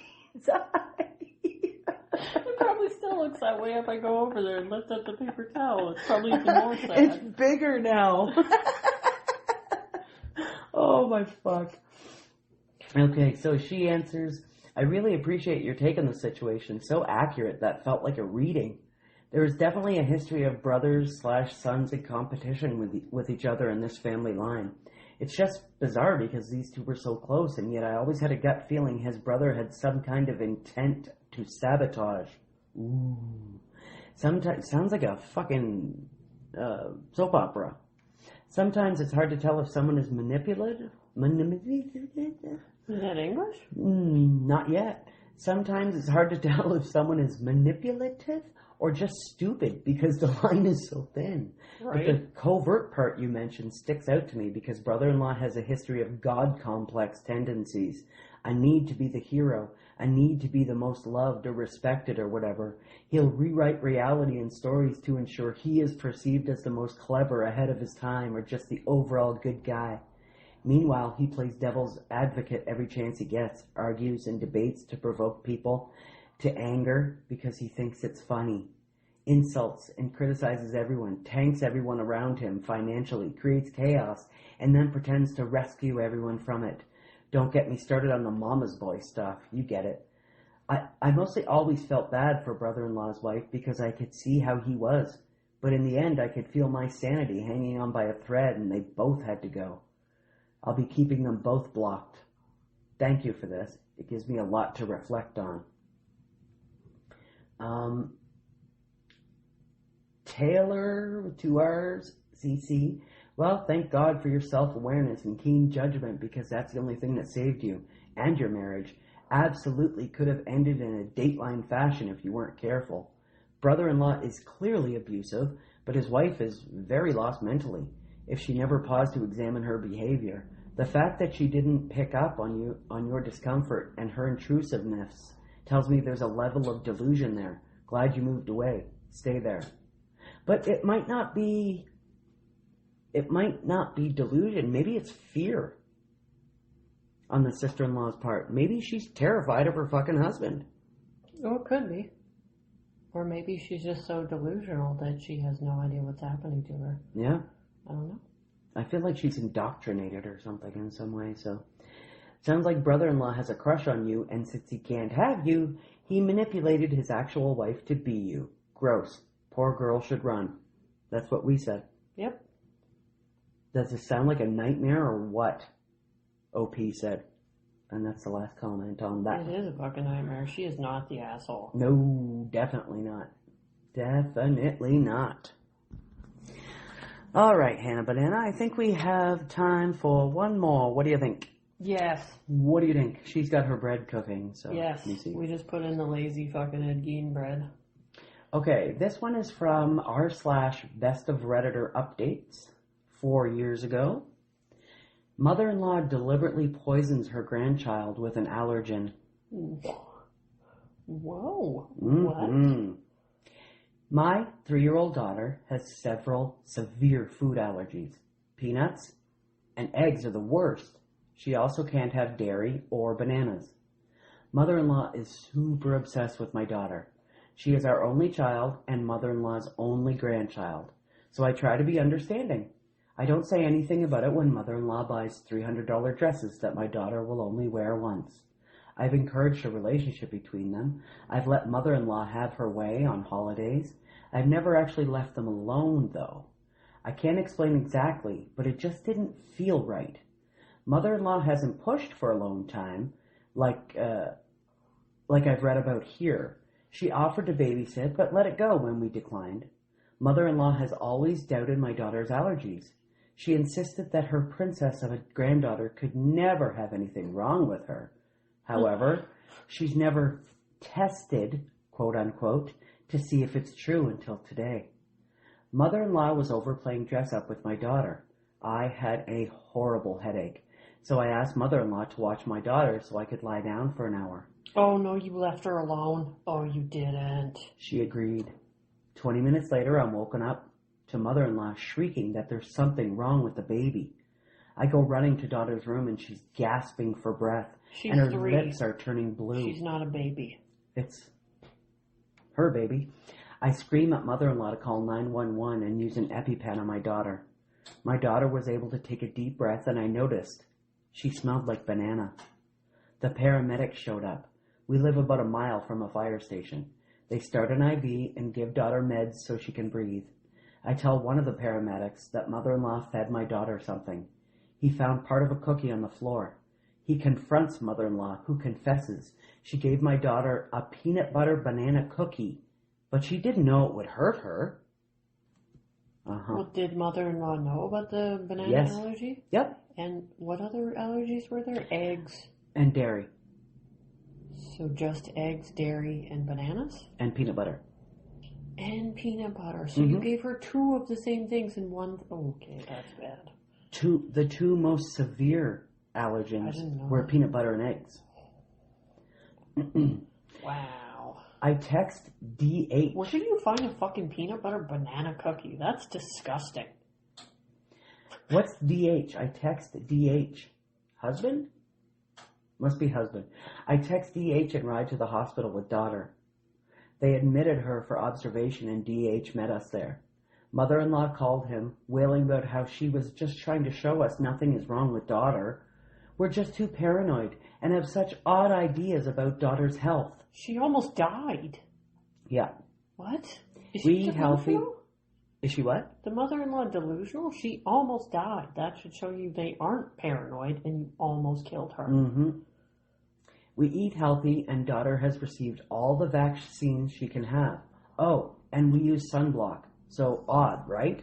probably still looks that way if I go over there and lift up the paper towel. It's probably even more sad. It's bigger now. Oh my fuck. Okay, so she answers, I really appreciate your take on the situation. So accurate that felt like a reading. There is definitely a history of brothers/sons in competition with each other in this family line. It's just bizarre because these two were so close, and yet I always had a gut feeling his brother had some kind of intent to sabotage. Ooh. Sometimes sounds like a fucking soap opera. Sometimes it's hard to tell if someone is manipulative. Is that English? Not yet. Sometimes it's hard to tell if someone is manipulative or just stupid because the line is so thin. Right. But the covert part you mentioned sticks out to me because brother-in-law has a history of God complex tendencies. A need to be the hero, a need to be the most loved or respected or whatever. He'll rewrite reality and stories to ensure he is perceived as the most clever, ahead of his time, or just the overall good guy. Meanwhile, he plays devil's advocate every chance he gets, argues and debates to provoke people to anger because he thinks it's funny, insults and criticizes everyone, tanks everyone around him financially, creates chaos, and then pretends to rescue everyone from it. Don't get me started on the mama's boy stuff. You get it. I mostly always felt bad for brother-in-law's wife because I could see how he was. But in the end, I could feel my sanity hanging on by a thread, and they both had to go. I'll be keeping them both blocked. Thank you for this. It gives me a lot to reflect on. Taylor, with 2 R's, CC. Well, thank God for your self-awareness and keen judgment because that's the only thing that saved you and your marriage. Absolutely could have ended in a Dateline fashion if you weren't careful. Brother-in-law is clearly abusive, but his wife is very lost mentally if she never paused to examine her behavior. The fact that she didn't pick up on your discomfort and her intrusiveness tells me there's a level of delusion there. Glad you moved away. Stay there. But it might not be it might not be delusion. Maybe it's fear on the sister-in-law's part. Maybe she's terrified of her fucking husband. Oh, it could be. Or maybe she's just so delusional that she has no idea what's happening to her. Yeah. I don't know. I feel like she's indoctrinated or something in some way, so. Sounds like brother-in-law has a crush on you, and since he can't have you, he manipulated his actual wife to be you. Gross. Poor girl should run. That's what we said. Yep. Does this sound like a nightmare or what? OP said. And that's the last comment on that. It is a fucking nightmare. She is not the asshole. No, definitely not. Definitely not. All right, Hannah Banana, I think we have time for one more. What do you think? Yes. What do you think? She's got her bread cooking, so. Yes. We just put in the lazy fucking Ed Gein bread. Okay, this one is from r/best of Redditor updates 4 years ago. Mother-in-law deliberately poisons her grandchild with an allergen. Whoa. Mm-hmm. What? My 3-year-old daughter has several severe food allergies. Peanuts and eggs are the worst. She also can't have dairy or bananas. Mother-in-law is super obsessed with my daughter. She is our only child and mother-in-law's only grandchild. So I try to be understanding. I don't say anything about it when mother-in-law buys $300 dresses that my daughter will only wear once. I've encouraged a relationship between them. I've let mother-in-law have her way on holidays. I've never actually left them alone, though. I can't explain exactly, but it just didn't feel right. Mother-in-law hasn't pushed for alone time, like I've read about here. She offered to babysit, but let it go when we declined. Mother-in-law has always doubted my daughter's allergies. She insisted that her princess of a granddaughter could never have anything wrong with her. However, she's never tested, quote unquote, to see if it's true until today. Mother-in-law was over playing dress-up with my daughter. I had a horrible headache, so I asked mother-in-law to watch my daughter so I could lie down for an hour. Oh, no, you left her alone. Oh, you didn't. She agreed. 20 minutes later, I'm woken up to mother-in-law shrieking that there's something wrong with the baby. I go running to daughter's room and she's gasping for breath. She's and her 3. lips are turning blue. She's not a baby. It's her baby. I scream at mother-in-law to call 911 and use an EpiPen on my daughter. My daughter was able to take a deep breath and I noticed she smelled like banana. The paramedics showed up. We live about a mile from a fire station. They start an IV and give daughter meds so she can breathe. I tell one of the paramedics that mother-in-law fed my daughter something. He found part of a cookie on the floor. He confronts mother-in-law, who confesses she gave my daughter a peanut butter banana cookie, but she didn't know it would hurt her. Well, did mother-in-law know about the banana allergy? Yep. And what other allergies were there? Eggs. And dairy. So just eggs, dairy, and bananas? And peanut butter. And peanut butter. So you gave her 2 of the same things in one. Okay, that's bad. The 2 most severe allergens were peanut butter and eggs. Wow. I text DH. Where did you find a fucking peanut butter banana cookie? That's disgusting. What's DH? I text DH. Husband? Must be husband. I text DH and ride to the hospital with daughter. They admitted her for observation and DH met us there. Mother-in-law called him, wailing about how she was just trying to show us nothing is wrong with daughter. We're just too paranoid and have such odd ideas about daughter's health. She almost died. Yeah. What? Is she delusional? Is she what? The mother-in-law delusional? She almost died. That should show you they aren't paranoid and you almost killed her. Mm-hmm. We eat healthy and daughter has received all the vaccines she can have. Oh, and we use sunblock. So odd, right?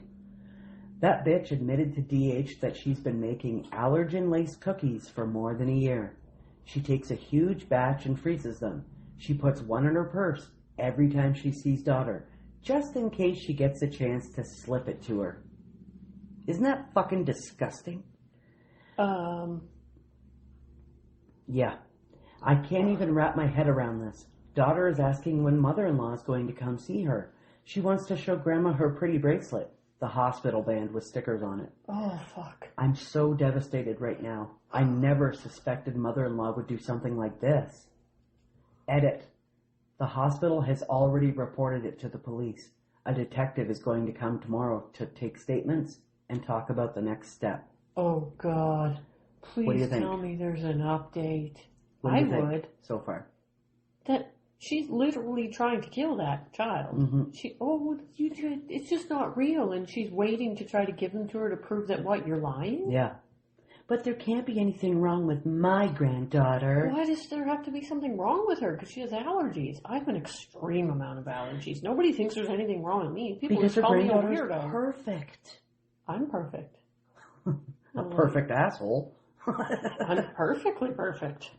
That bitch admitted to DH that she's been making allergen-laced cookies for more than a year. She takes a huge batch and freezes them. She puts one in her purse every time she sees daughter, just in case she gets a chance to slip it to her. Isn't that fucking disgusting? Yeah. I can't even wrap my head around this. Daughter is asking when mother-in-law is going to come see her. She wants to show grandma her pretty bracelet. the hospital band with stickers on it. Oh, fuck. I'm so devastated right now. I never suspected mother-in-law would do something like this. Edit. The hospital has already reported it to the police. A detective is going to come tomorrow to take statements and talk about the next step. Oh, God. Please tell me there's an update. I would. So far. That she's literally trying to kill that child. Mm-hmm. It's just not real, and she's waiting to try to give them to her to prove that, what, you're lying? Yeah. But there can't be anything wrong with my granddaughter. Why does there have to be something wrong with her? Because she has allergies. I have an extreme amount of allergies. Nobody thinks there's anything wrong with me. People just call me a weirdo. Perfect. I'm perfect. A perfect asshole. I'm perfectly perfect.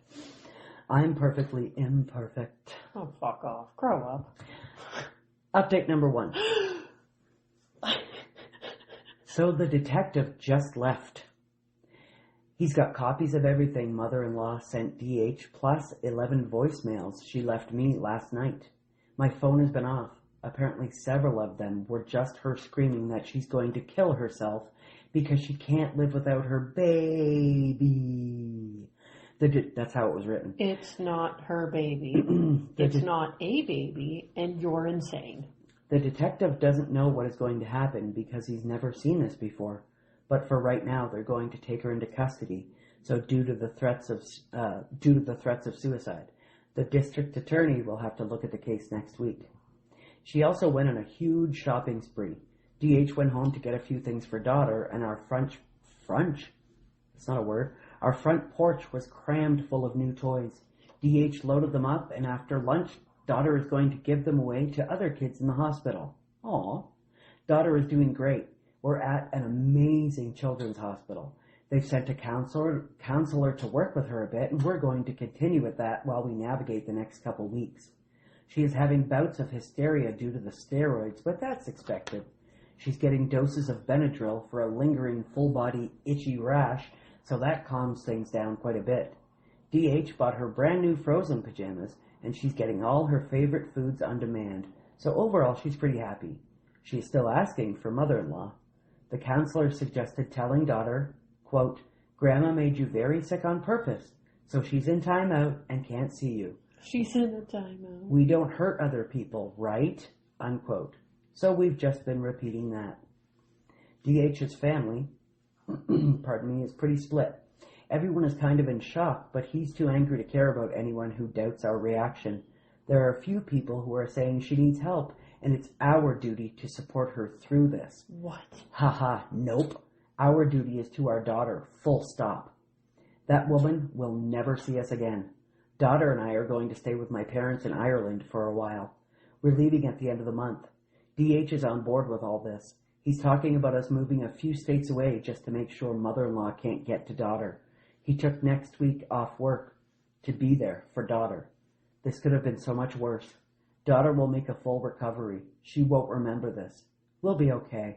I'm perfectly imperfect. Oh, fuck off. Grow up. Update number 1. So the detective just left. He's got copies of everything mother-in-law sent DH plus 11 voicemails she left me last night. My phone has been off. Apparently several of them were just her screaming that she's going to kill herself because she can't live without her baby. That's how it was written. It's not her baby. It's not a baby, and you're insane. The detective doesn't know what is going to happen because he's never seen this before. But for right now, they're going to take her into custody. So due to the threats of suicide, the district attorney will have to look at the case next week. She also went on a huge shopping spree. DH went home to get a few things for daughter, and our front porch was crammed full of new toys. DH loaded them up, and after lunch, daughter is going to give them away to other kids in the hospital. Aw. Daughter is doing great. We're at an amazing children's hospital. They've sent a counselor to work with her a bit, and we're going to continue with that while we navigate the next couple weeks. She is having bouts of hysteria due to the steroids, but that's expected. She's getting doses of Benadryl for a lingering full-body itchy rash, so that calms things down quite a bit. DH bought her brand new Frozen pajamas, and she's getting all her favorite foods on demand, so overall she's pretty happy. She's still asking for mother-in-law. The counselor suggested telling daughter, quote, Grandma made you very sick on purpose, so she's in timeout and can't see you. She's in a timeout. We don't hurt other people, right? Unquote. So we've just been repeating that. DH's family, is pretty split. Everyone is kind of in shock, but he's too angry to care about anyone who doubts our reaction. There are a few people who are saying she needs help, and it's our duty to support her through this. What? Haha, nope. Our duty is to our daughter, full stop. That woman will never see us again. Daughter and I are going to stay with my parents in Ireland for a while. We're leaving at the end of the month. DH is on board with all this. He's talking about us moving a few states away just to make sure mother-in-law can't get to daughter. He took next week off work to be there for daughter. This could have been so much worse. Daughter will make a full recovery. She won't remember this. We'll be okay.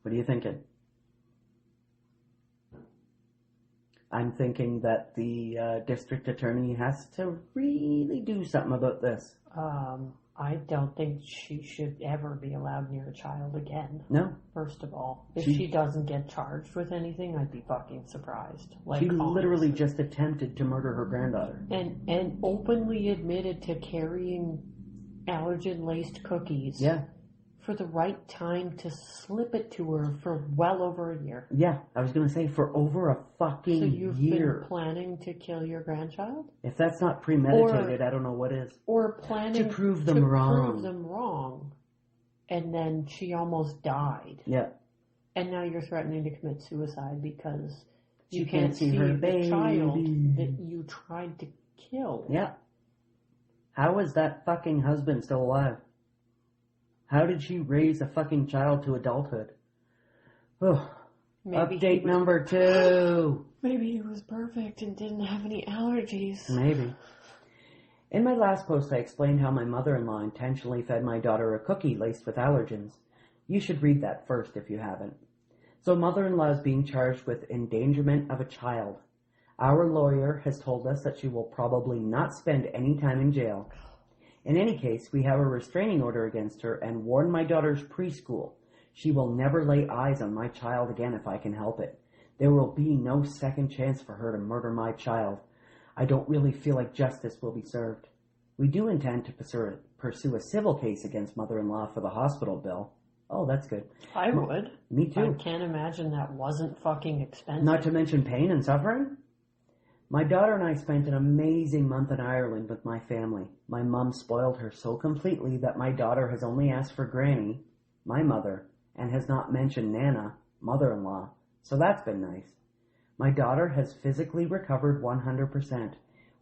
What are you thinking? I'm thinking that the district attorney has to really do something about this. I don't think she should ever be allowed near a child again. No. First of all, if she doesn't get charged with anything, I'd be fucking surprised. She literally just attempted to murder her granddaughter. And openly admitted to carrying allergen-laced cookies. Yeah. For the right time to slip it to her for well over a year. Yeah, I was going to say for over a fucking year. So you've been planning to kill your grandchild? If that's not premeditated, I don't know what is. Or planning to prove them wrong. And then she almost died. Yeah. And now you're threatening to commit suicide because you can't see her the child that you tried to kill. Yeah. How is that fucking husband still alive? How did she raise a fucking child to adulthood? Oh, update number 2. Maybe he was perfect and didn't have any allergies. Maybe. In my last post, I explained how my mother-in-law intentionally fed my daughter a cookie laced with allergens. You should read that first if you haven't. So mother-in-law is being charged with endangerment of a child. Our lawyer has told us that she will probably not spend any time in jail. In any case, we have a restraining order against her and warn my daughter's preschool. She will never lay eyes on my child again if I can help it. There will be no second chance for her to murder my child. I don't really feel like justice will be served. We do intend to pursue a civil case against mother-in-law for the hospital bill. Oh, that's good. I would. Me too. I can't imagine that wasn't fucking expensive. Not to mention pain and suffering. My daughter and I spent an amazing month in Ireland with my family. My mum spoiled her so completely that my daughter has only asked for Granny, my mother, and has not mentioned Nana, mother-in-law, so that's been nice. My daughter has physically recovered 100%.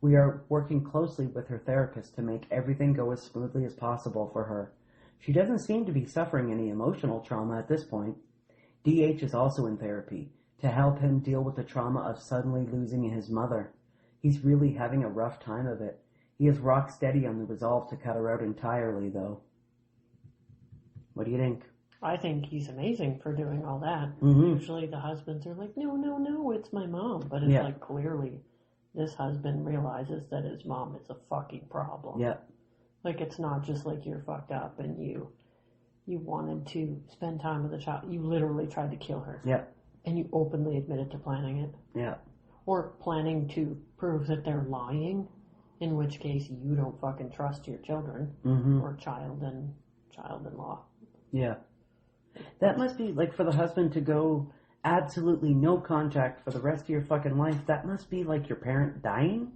We are working closely with her therapist to make everything go as smoothly as possible for her. She doesn't seem to be suffering any emotional trauma at this point. DH is also in therapy to help him deal with the trauma of suddenly losing his mother. He's really having a rough time of it. He is rock steady on the resolve to cut her out entirely, though. What do you think? I think he's amazing for doing all that. Mm-hmm. Usually the husbands are like, no, it's my mom. But it's like, clearly, this husband realizes that his mom is a fucking problem. Yeah. Like, it's not just like you're fucked up and you wanted to spend time with the child. You literally tried to kill her. Yeah. And you openly admitted to planning it. Yeah. Or planning to prove that they're lying, in which case you don't fucking trust your children or child-in-law. Yeah. That must be, like, for the husband to go absolutely no contact for the rest of your fucking life. That must be like your parent dying.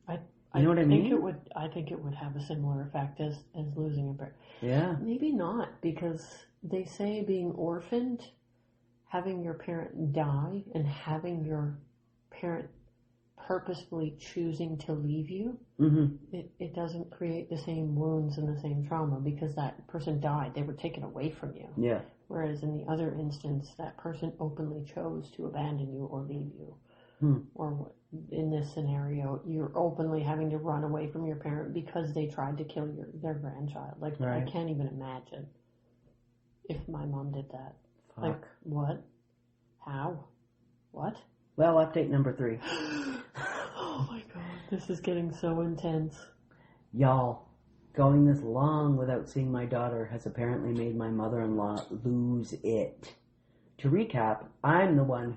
You know what I mean? I think it would have a similar effect as losing a parent. Yeah. Maybe not, because they say being orphaned, having your parent die, and having your parent purposefully choosing to leave you, it doesn't create the same wounds and the same trauma because that person died. They were taken away from you. Yeah. Whereas in the other instance, that person openly chose to abandon you or leave you. Or in this scenario, you're openly having to run away from your parent because they tried to kill their grandchild. Like, right. I can't even imagine if my mom did that. Fuck. Like, what? How? What? Well, update number 3. Oh my god, this is getting so intense. Y'all, going this long without seeing my daughter has apparently made my mother-in-law lose it. To recap, I'm the one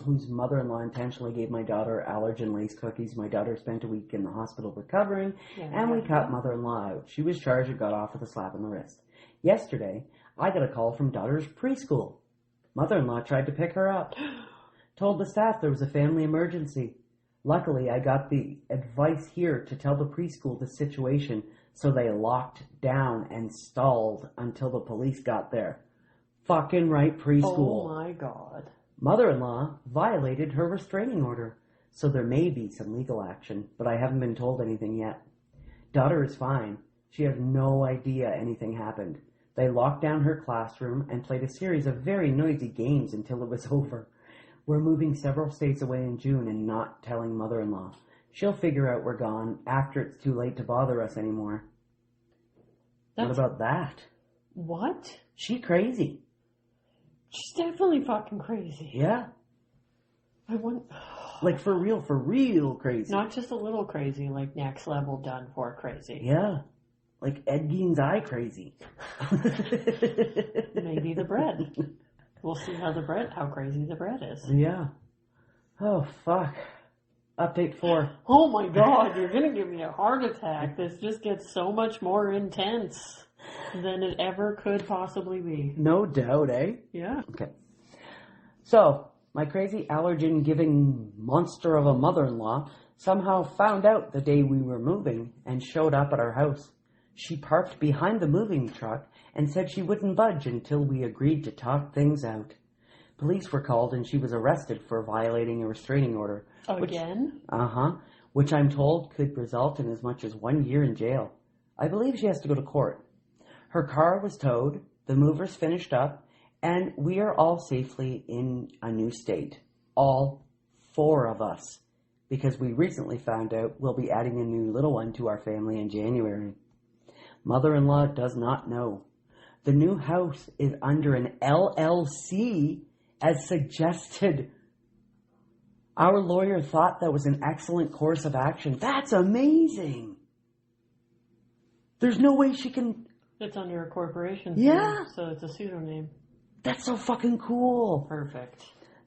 whose mother-in-law intentionally gave my daughter allergen lace cookies. My daughter spent a week in the hospital recovering, and we cut mother-in-law out. She was charged and got off with a slap on the wrist. Yesterday, I got a call from daughter's preschool. Mother-in-law tried to pick her up. Told the staff there was a family emergency. Luckily, I got the advice here to tell the preschool the situation, so they locked down and stalled until the police got there. Fucking right, preschool. Oh my god. Mother-in-law violated her restraining order, so there may be some legal action, but I haven't been told anything yet. Daughter is fine. She has no idea anything happened. They locked down her classroom and played a series of very noisy games until it was over. We're moving several states away in June and not telling mother-in-law. She'll figure out we're gone after it's too late to bother us anymore. What about that? What? She crazy. She's definitely fucking crazy. Yeah. I want... Like, for real crazy. Not just a little crazy, like next level done for crazy. Yeah. Like Ed Gein's eye crazy. Maybe the bread. We'll see how crazy the bread is. Yeah. Oh, fuck. Update 4. Oh my god, you're gonna give me a heart attack. This just gets so much more intense than it ever could possibly be. No doubt, eh? Yeah. Okay. So, my crazy allergen-giving monster of a mother-in-law somehow found out the day we were moving and showed up at our house. She parked behind the moving truck and said she wouldn't budge until we agreed to talk things out. Police were called and she was arrested for violating a restraining order. Again? Which I'm told could result in as much as 1 year in jail. I believe she has to go to court. Her car was towed, the movers finished up, and we are all safely in a new state. All 4 of us. Because we recently found out we'll be adding a new little one to our family in January. Mother-in-law does not know. The new house is under an LLC as suggested. Our lawyer thought that was an excellent course of action. That's amazing. There's no way she can... It's under a corporation. Yeah. So it's a pseudonym. That's so fucking cool. Perfect.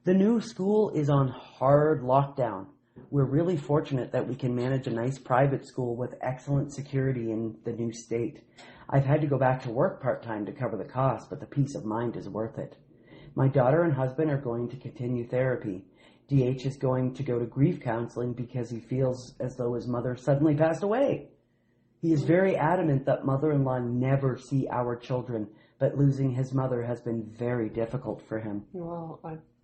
The new school is on hard lockdown. We're really fortunate that we can manage a nice private school with excellent security in the new state. I've had to go back to work part-time to cover the cost, but the peace of mind is worth it. My daughter and husband are going to continue therapy. DH is going to go to grief counseling because he feels as though his mother suddenly passed away. He is very adamant that mother-in-law never see our children, but losing his mother has been very difficult for him. Well,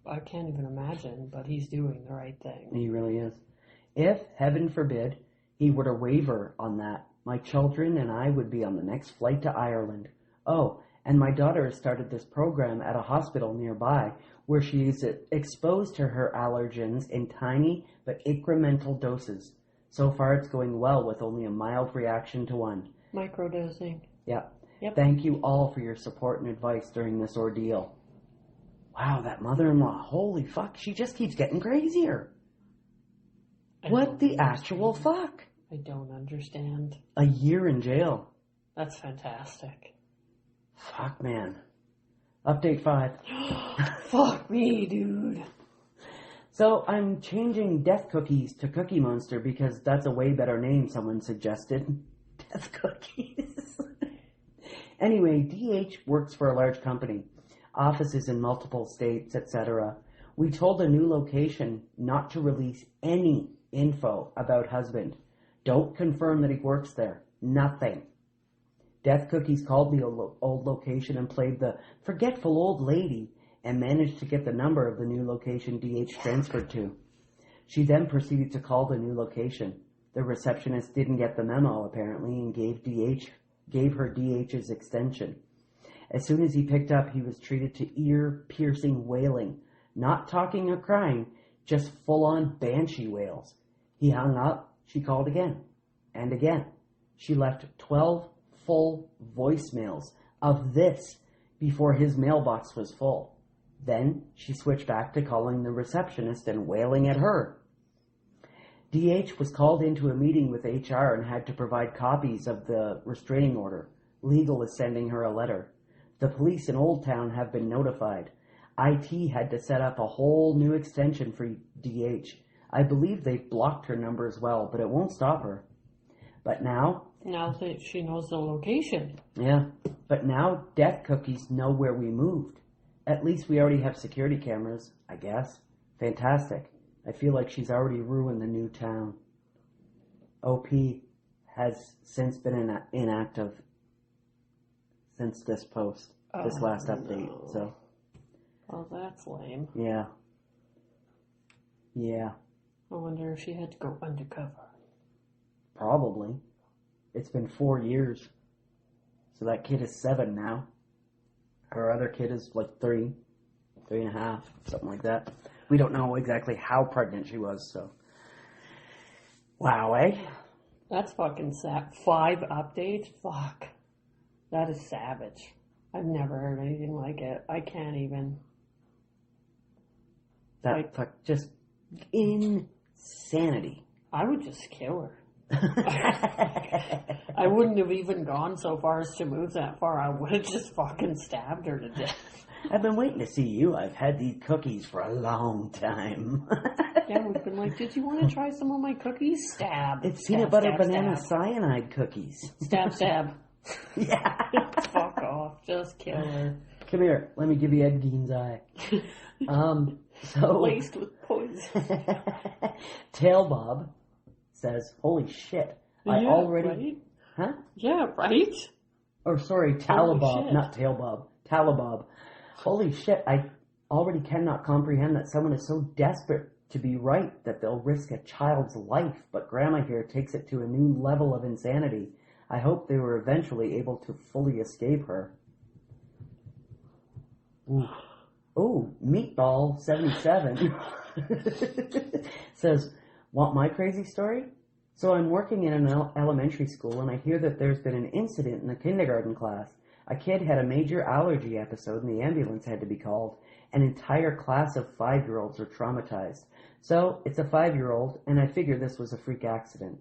I can't even imagine, but he's doing the right thing. He really is. If, heaven forbid, he were to waver on that, my children and I would be on the next flight to Ireland. Oh, and my daughter has started this program at a hospital nearby where she is exposed to her allergens in tiny but incremental doses. So far it's going well with only a mild reaction to one. Microdosing. Yeah. Yep. Thank you all for your support and advice during this ordeal. Wow, that mother-in-law, holy fuck, she just keeps getting crazier. What the actual fuck? I don't understand. A year in jail. That's fantastic. Fuck, man. Update 5. Fuck me, dude. So I'm changing Death Cookies to Cookie Monster because that's a way better name, someone suggested. Death Cookies. Anyway, DH works for a large company. Offices in multiple states, etc. We told the new location not to release any info about husband. Don't confirm that he works there. Nothing. Death Cookies called the old location and played the forgetful old lady and managed to get the number of the new location DH transferred to. She then proceeded to call the new location. The receptionist didn't get the memo, apparently, and gave her DH's extension. As soon as he picked up, he was treated to ear-piercing wailing. Not talking or crying, just full-on banshee wails. He hung up. She called again. And again. She left 12 full voicemails of this before his mailbox was full. Then she switched back to calling the receptionist and wailing at her. DH was called into a meeting with HR and had to provide copies of the restraining order. Legal is sending her a letter. The police in Old Town have been notified. IT had to set up a whole new extension for DH. I believe they've blocked her number as well, but it won't stop her. But now... Now that she knows the location. Yeah, but now Death Cookies know where we moved. At least we already have security cameras, I guess. Fantastic. I feel like she's already ruined the new town. OP has since been inactive since this post, this last update, no. So. Oh, that's lame. Yeah. Yeah. I wonder if she had to go undercover. Probably. It's been 4 years. So that kid is 7 now. Her other kid is like 3.5, something like that. We don't know exactly how pregnant she was, so. Wow, eh? That's fucking sad. 5 updates? Fuck. That is savage. I've never heard anything like it. I can't even. That just insanity. I would just kill her. I wouldn't have even gone so far as to move that far. I would have just fucking stabbed her to death. I've been waiting to see you. I've had these cookies for a long time. Yeah, we've been like, did you want to try some of my cookies? Stab. It's stab, peanut butter stab, banana stab. cyanide cookies. Stab, stab. Yeah. Fuck off. Just kill her. Come here. Let me give you Ed Gein's eye. Laced with poison. Tail Bob says, holy shit. I already... Right? Huh? Yeah, right? Or sorry, Talabob, not Tailbob. Talabob. Holy shit, I already cannot comprehend that someone is so desperate to be right that they'll risk a child's life, but Grandma here takes it to a new level of insanity. I hope they were eventually able to fully escape her. Ooh. Oh, Meatball77 says, want my crazy story? So I'm working in an elementary school and I hear that there's been an incident in the kindergarten class. A kid had a major allergy episode and the ambulance had to be called. An entire class of 5-year-olds are traumatized. So it's a 5-year-old and I figure this was a freak accident.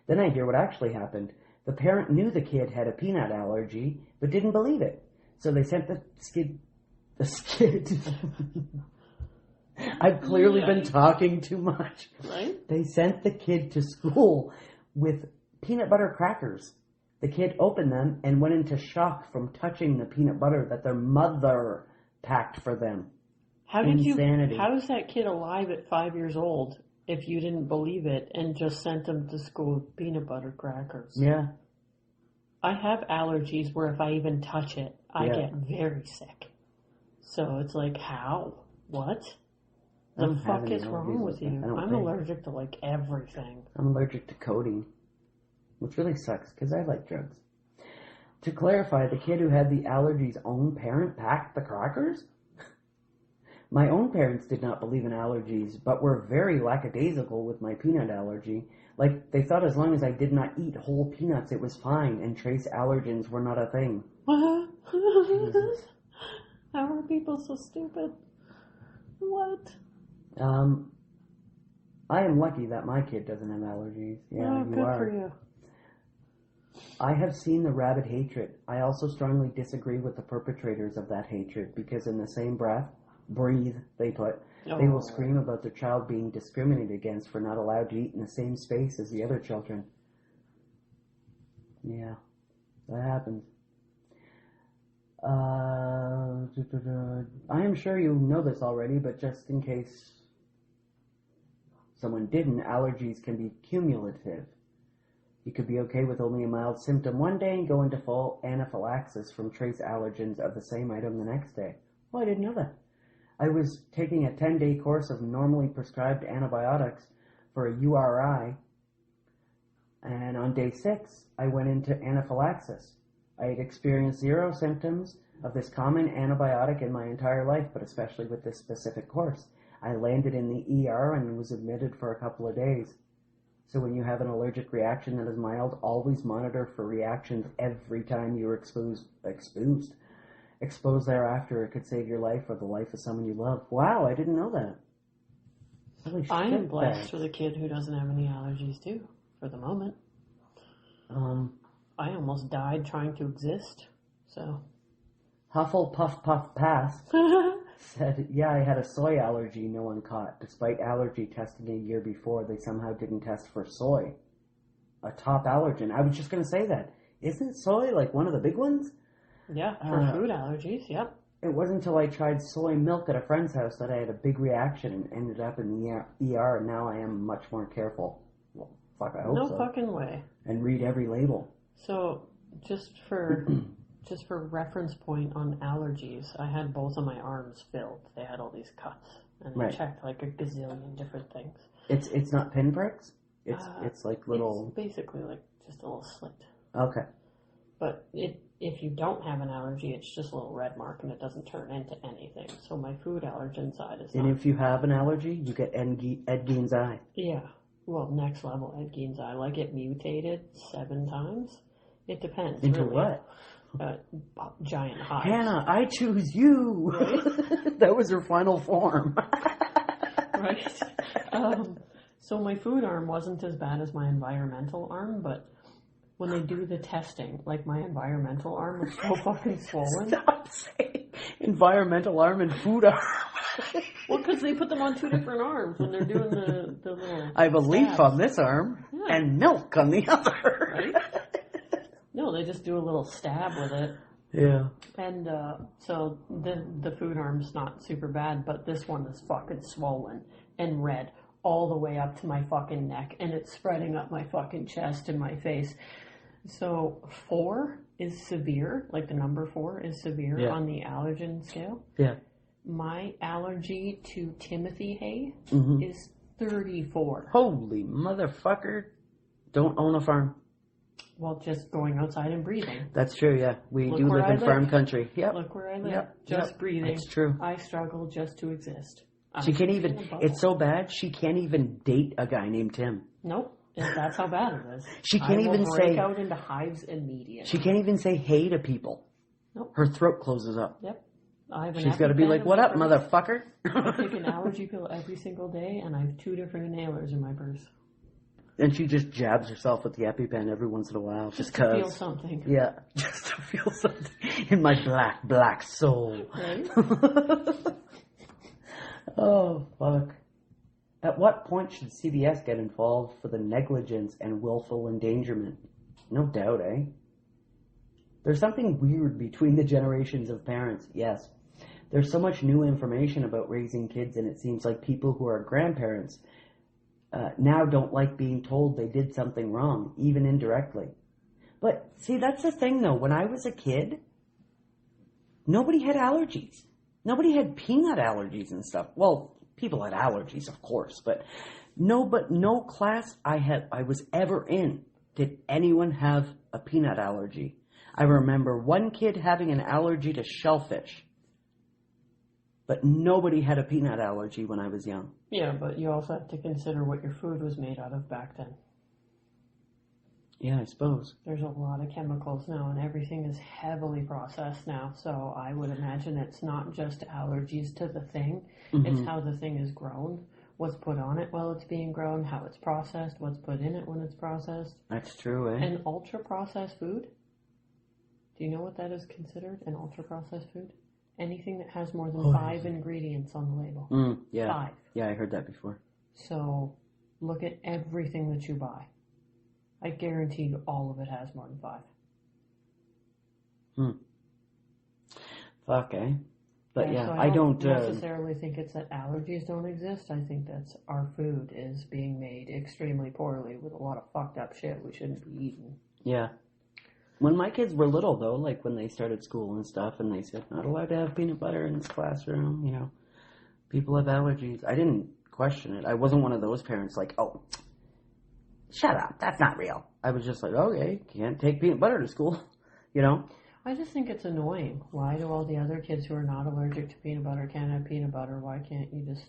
Then I hear what actually happened. The parent knew the kid had a peanut allergy, but didn't believe it. So they sent the skid. I've clearly been talking too much. Right? They sent the kid to school with peanut butter crackers. The kid opened them and went into shock from touching the peanut butter that their mother packed for them. Insanity. How is that kid alive at 5 years old if you didn't believe it and just sent him to school with peanut butter crackers? Yeah. I have allergies where if I even touch it, I get very sick. So it's like, how? What? The fuck is wrong with you? I'm allergic to like everything. I'm allergic to codeine, which really sucks because I like drugs. To clarify, the kid who had the allergy's own parent packed the crackers? My own parents did not believe in allergies, but were very lackadaisical with my peanut allergy. Like, they thought as long as I did not eat whole peanuts, it was fine, and trace allergens were not a thing. Jesus. How are people so stupid? What? I am lucky that my kid doesn't have allergies. Yeah, good for you. I have seen the rabid hatred. I also strongly disagree with the perpetrators of that hatred, because in the same breath, they will scream about their child being discriminated against for not allowed to eat in the same space as the other children. Yeah, that happens. I am sure you know this already, but just in case someone didn't, allergies can be cumulative. You could be okay with only a mild symptom one day and go into full anaphylaxis from trace allergens of the same item the next day. Oh, I didn't know that. I was taking a 10-day course of normally prescribed antibiotics for a URI, and on day 6, I went into anaphylaxis. I had experienced 0 symptoms of this common antibiotic in my entire life, but especially with this specific course. I landed in the ER and was admitted for a couple of days. So when you have an allergic reaction that is mild, always monitor for reactions every time you're exposed thereafter. It could save your life or the life of someone you love. Wow, I didn't know that. Holy shit, I am blessed with a kid who doesn't have any allergies too, for the moment. I almost died trying to exist, so. Huffle Puff Puff Pass said, yeah, I had a soy allergy no one caught. Despite allergy testing a year before, they somehow didn't test for soy. A top allergen. I was just going to say that. Isn't soy like one of the big ones? Yeah, for food allergies, yep. It wasn't until I tried soy milk at a friend's house that I had a big reaction and ended up in the ER, and now I am much more careful. Well, fuck, I hope so. No fucking way. And read every label. So, just for reference point on allergies, I had both of my arms filled. They had all these cuts, and I checked like a gazillion different things. It's not pinpricks? It's like little... It's basically like just a little slit. Okay. But if you don't have an allergy, it's just a little red mark, and it doesn't turn into anything. So my food allergen side is. And if you have an allergy, you get Ed Gein's eye. Yeah, well, next level Ed Gein's eye. Like it mutated 7 times. It depends. Into really. what? Giant hives. Hannah, I choose you. Right? That was her final form. Right. So my food arm wasn't as bad as my environmental arm, but. When they do the testing, like my environmental arm was so fucking swollen. Stop saying environmental arm and food arm. Well, because they put them on 2 different arms when they're doing the little I have a leaf on this arm and milk on the other. Right? No, they just do a little stab with it. Yeah. And so the food arm's not super bad, but this one is fucking swollen and red all the way up to my fucking neck, and it's spreading up my fucking chest and my face. So 4 is severe, like the number 4 is severe on the allergen scale. Yeah. My allergy to Timothy hay is 34. Holy motherfucker. Don't own a farm. Well, just going outside and breathing. That's true, yeah. We do live in farm country. Yep. Look where I live. Just breathing. That's true. I struggle just to exist. She can't even, it's so bad, she can't even date a guy named Tim. Nope. That's how bad it is. She can't even break out into hives immediately. She can't even say hey to people. Nope. Her throat closes up. Yep. She's got to be like, what up, motherfucker? I take an allergy pill every single day, and I have 2 different inhalers in my purse. And she just jabs herself with the EpiPen every once in a while. Just to feel something. Yeah, just to feel something in my black soul. Right? Oh, fuck. At what point should CBS get involved for the negligence and willful endangerment? No doubt, eh? There's something weird between the generations of parents, yes. There's so much new information about raising kids, and it seems like people who are grandparents now don't like being told they did something wrong, even indirectly. But, see, that's the thing, though. When I was a kid, nobody had allergies. Nobody had peanut allergies and stuff. Well, people had allergies, of course, but no class I was ever in did anyone have a peanut allergy. I remember one kid having an allergy to shellfish, but nobody had a peanut allergy when I was young. Yeah, but you also have to consider what your food was made out of back then. Yeah, I suppose. There's a lot of chemicals now, and everything is heavily processed now. So I would imagine it's not just allergies to the thing. Mm-hmm. It's how the thing is grown, what's put on it while it's being grown, how it's processed, what's put in it when it's processed. That's true, eh? And ultra-processed food? Do you know what that is considered, an ultra-processed food? Anything that has more than 5 ingredients on the label. Yeah. 5. Yeah, I heard that before. So look at everything that you buy. I guarantee you all of it has more than 5. Fuck, eh? But yeah, so I don't necessarily think it's that allergies don't exist. I think that's our food is being made extremely poorly with a lot of fucked up shit we shouldn't be eating. Yeah. When my kids were little, though, like when they started school and stuff, and they said, not allowed to have peanut butter in this classroom, you know, people have allergies. I didn't question it. I wasn't one of those parents like, oh, shut up, that's not real. I was just like, okay, can't take peanut butter to school, you know? I just think it's annoying. Why do all the other kids who are not allergic to peanut butter can't have peanut butter? Why can't you just,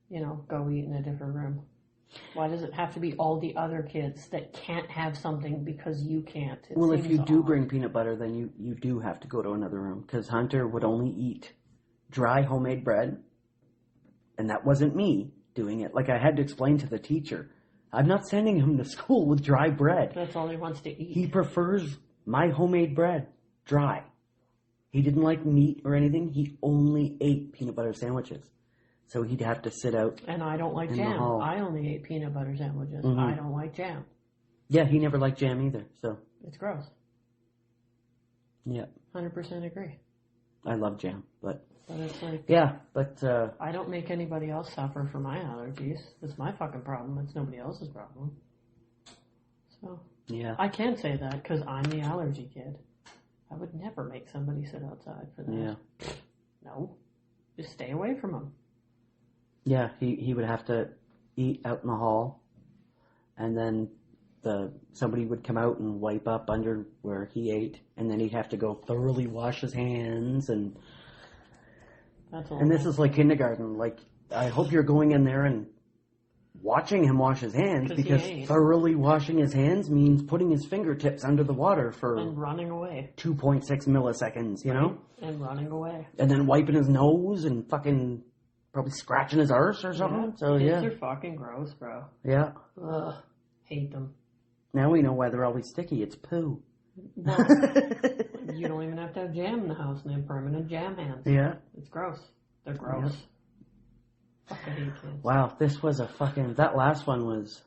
you know, go eat in a different room? Why does it have to be all the other kids that can't have something because you can't? Well, if you do bring peanut butter, then you do have to go to another room, because Hunter would only eat dry homemade bread, and that wasn't me doing it. Like, I had to explain to the teacher, I'm not sending him to school with dry bread. That's all he wants to eat. He prefers my homemade bread, dry. He didn't like meat or anything. He only ate peanut butter sandwiches. So he'd have to sit out. And I don't like jam. I only ate peanut butter sandwiches. Mm-hmm. I don't like jam. Yeah, he never liked jam either, so. It's gross. Yeah. 100% agree. I love jam, but it's like... Yeah, but... I don't make anybody else suffer for my allergies. It's my fucking problem. It's nobody else's problem. So... Yeah. I can say that because I'm the allergy kid. I would never make somebody sit outside for that. Yeah. No. Just stay away from them. Yeah, he would have to eat out in the hall, and then somebody would come out and wipe up under where he ate, and then he'd have to go thoroughly wash his hands, and this is like kindergarten. Like, I hope you're going in there and watching him wash his hands, because thoroughly washing his hands means putting his fingertips under the water for and running away 2.6 milliseconds, you know, and running away, and then wiping his nose and fucking probably scratching his arse or something. Yeah. So kids are fucking gross, bro. Yeah. Ugh, hate them. Now we know why they're always sticky. It's poo. Well, you don't even have to have jam in the house, and they have permanent jam hands. Yeah. It's gross. They're gross. Yeah. Fuck, I hate kids. Wow, this was that last one was...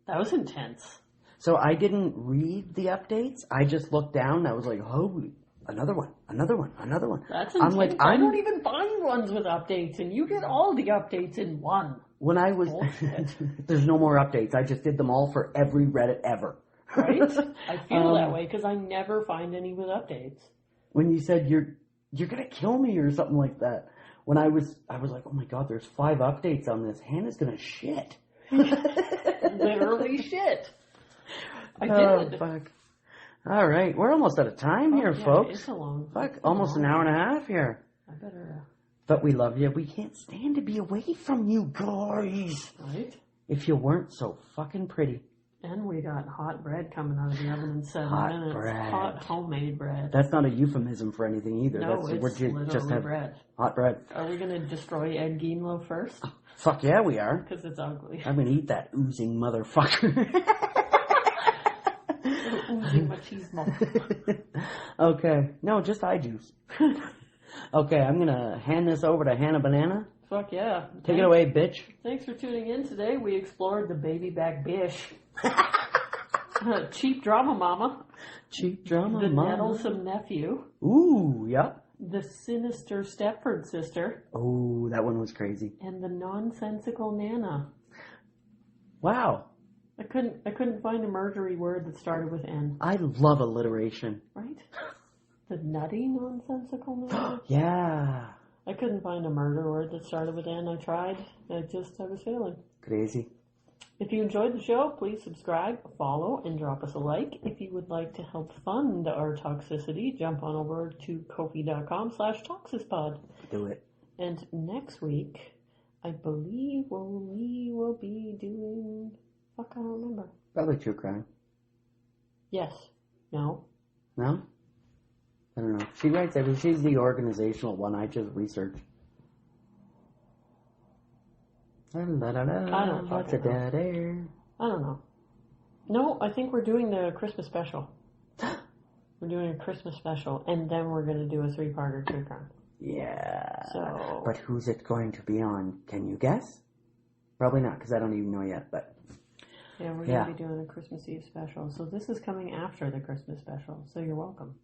That was intense. So I didn't read the updates. I just looked down. I was like, oh, another one. That's intense. I don't even find ones with updates, and you get all the updates in one. When I was... There's no more updates. I just did them all for every Reddit ever. Right? I feel that way, because I never find any with updates. When you said, you're going to kill me or something like that. When I was like, oh my God, there's 5 updates on this. Hannah's gonna shit. Literally shit. I did. Oh, fuck. All right, we're almost out of time here, folks. It's a long. Fuck, almost an hour and a half here. I better. But we love you. We can't stand to be away from you guys. Right? If you weren't so fucking pretty. And we got hot bread coming out of the oven in 7 minutes. Bread. Hot homemade bread. That's not a euphemism for anything either. No, it's literally just have bread. Hot bread. Are we going to destroy Ed Geinlow first? Fuck yeah, we are. Because it's ugly. I'm gonna eat that oozing motherfucker. Oozing machismo. Okay. No, just eye juice. Okay, I'm gonna hand this over to Hannah Banana. Fuck yeah. Take it away, bitch. Thanks for tuning in today. We explored the baby back bish. Cheap drama mama. Cheap drama the mama. The nettlesome nephew. Ooh, yep. The sinister Stepford sister. Oh, that one was crazy. And the nonsensical Nana. Wow. I couldn't find a murdery word that started with N. I love alliteration. Right? The nutty nonsensical Nana? Yeah. I couldn't find a murder word that started with N. I tried. I was failing. Crazy. If you enjoyed the show, please subscribe, follow, and drop us a like. If you would like to help fund our toxicity, jump on over to ko-fi.com/toxispod. Do it. And next week, I believe we will be doing... Fuck, I don't remember. Probably true crime. Yes. No? No? I don't know. She writes everything. She's the organizational one. I just research. I don't What's a dead air? I don't know. No, I think we're doing the Christmas special. We're doing a Christmas special, and then we're going to do a 3-parter true crime. Yeah. So. But who's it going to be on? Can you guess? Probably not, because I don't even know yet, but... Yeah, we're going to be doing a Christmas Eve special. So this is coming after the Christmas special, so you're welcome.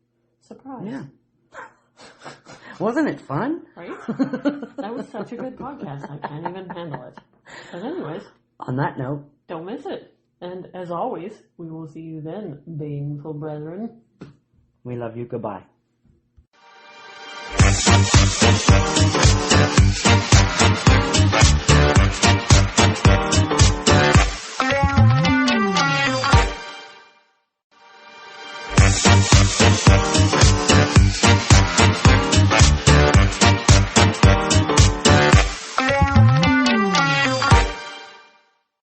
Surprise. Yeah. Wasn't it fun? Right? That was such a good podcast. I can't even handle it. But anyways. On that note. Don't miss it. And as always, we will see you then, baneful brethren. We love you. Goodbye.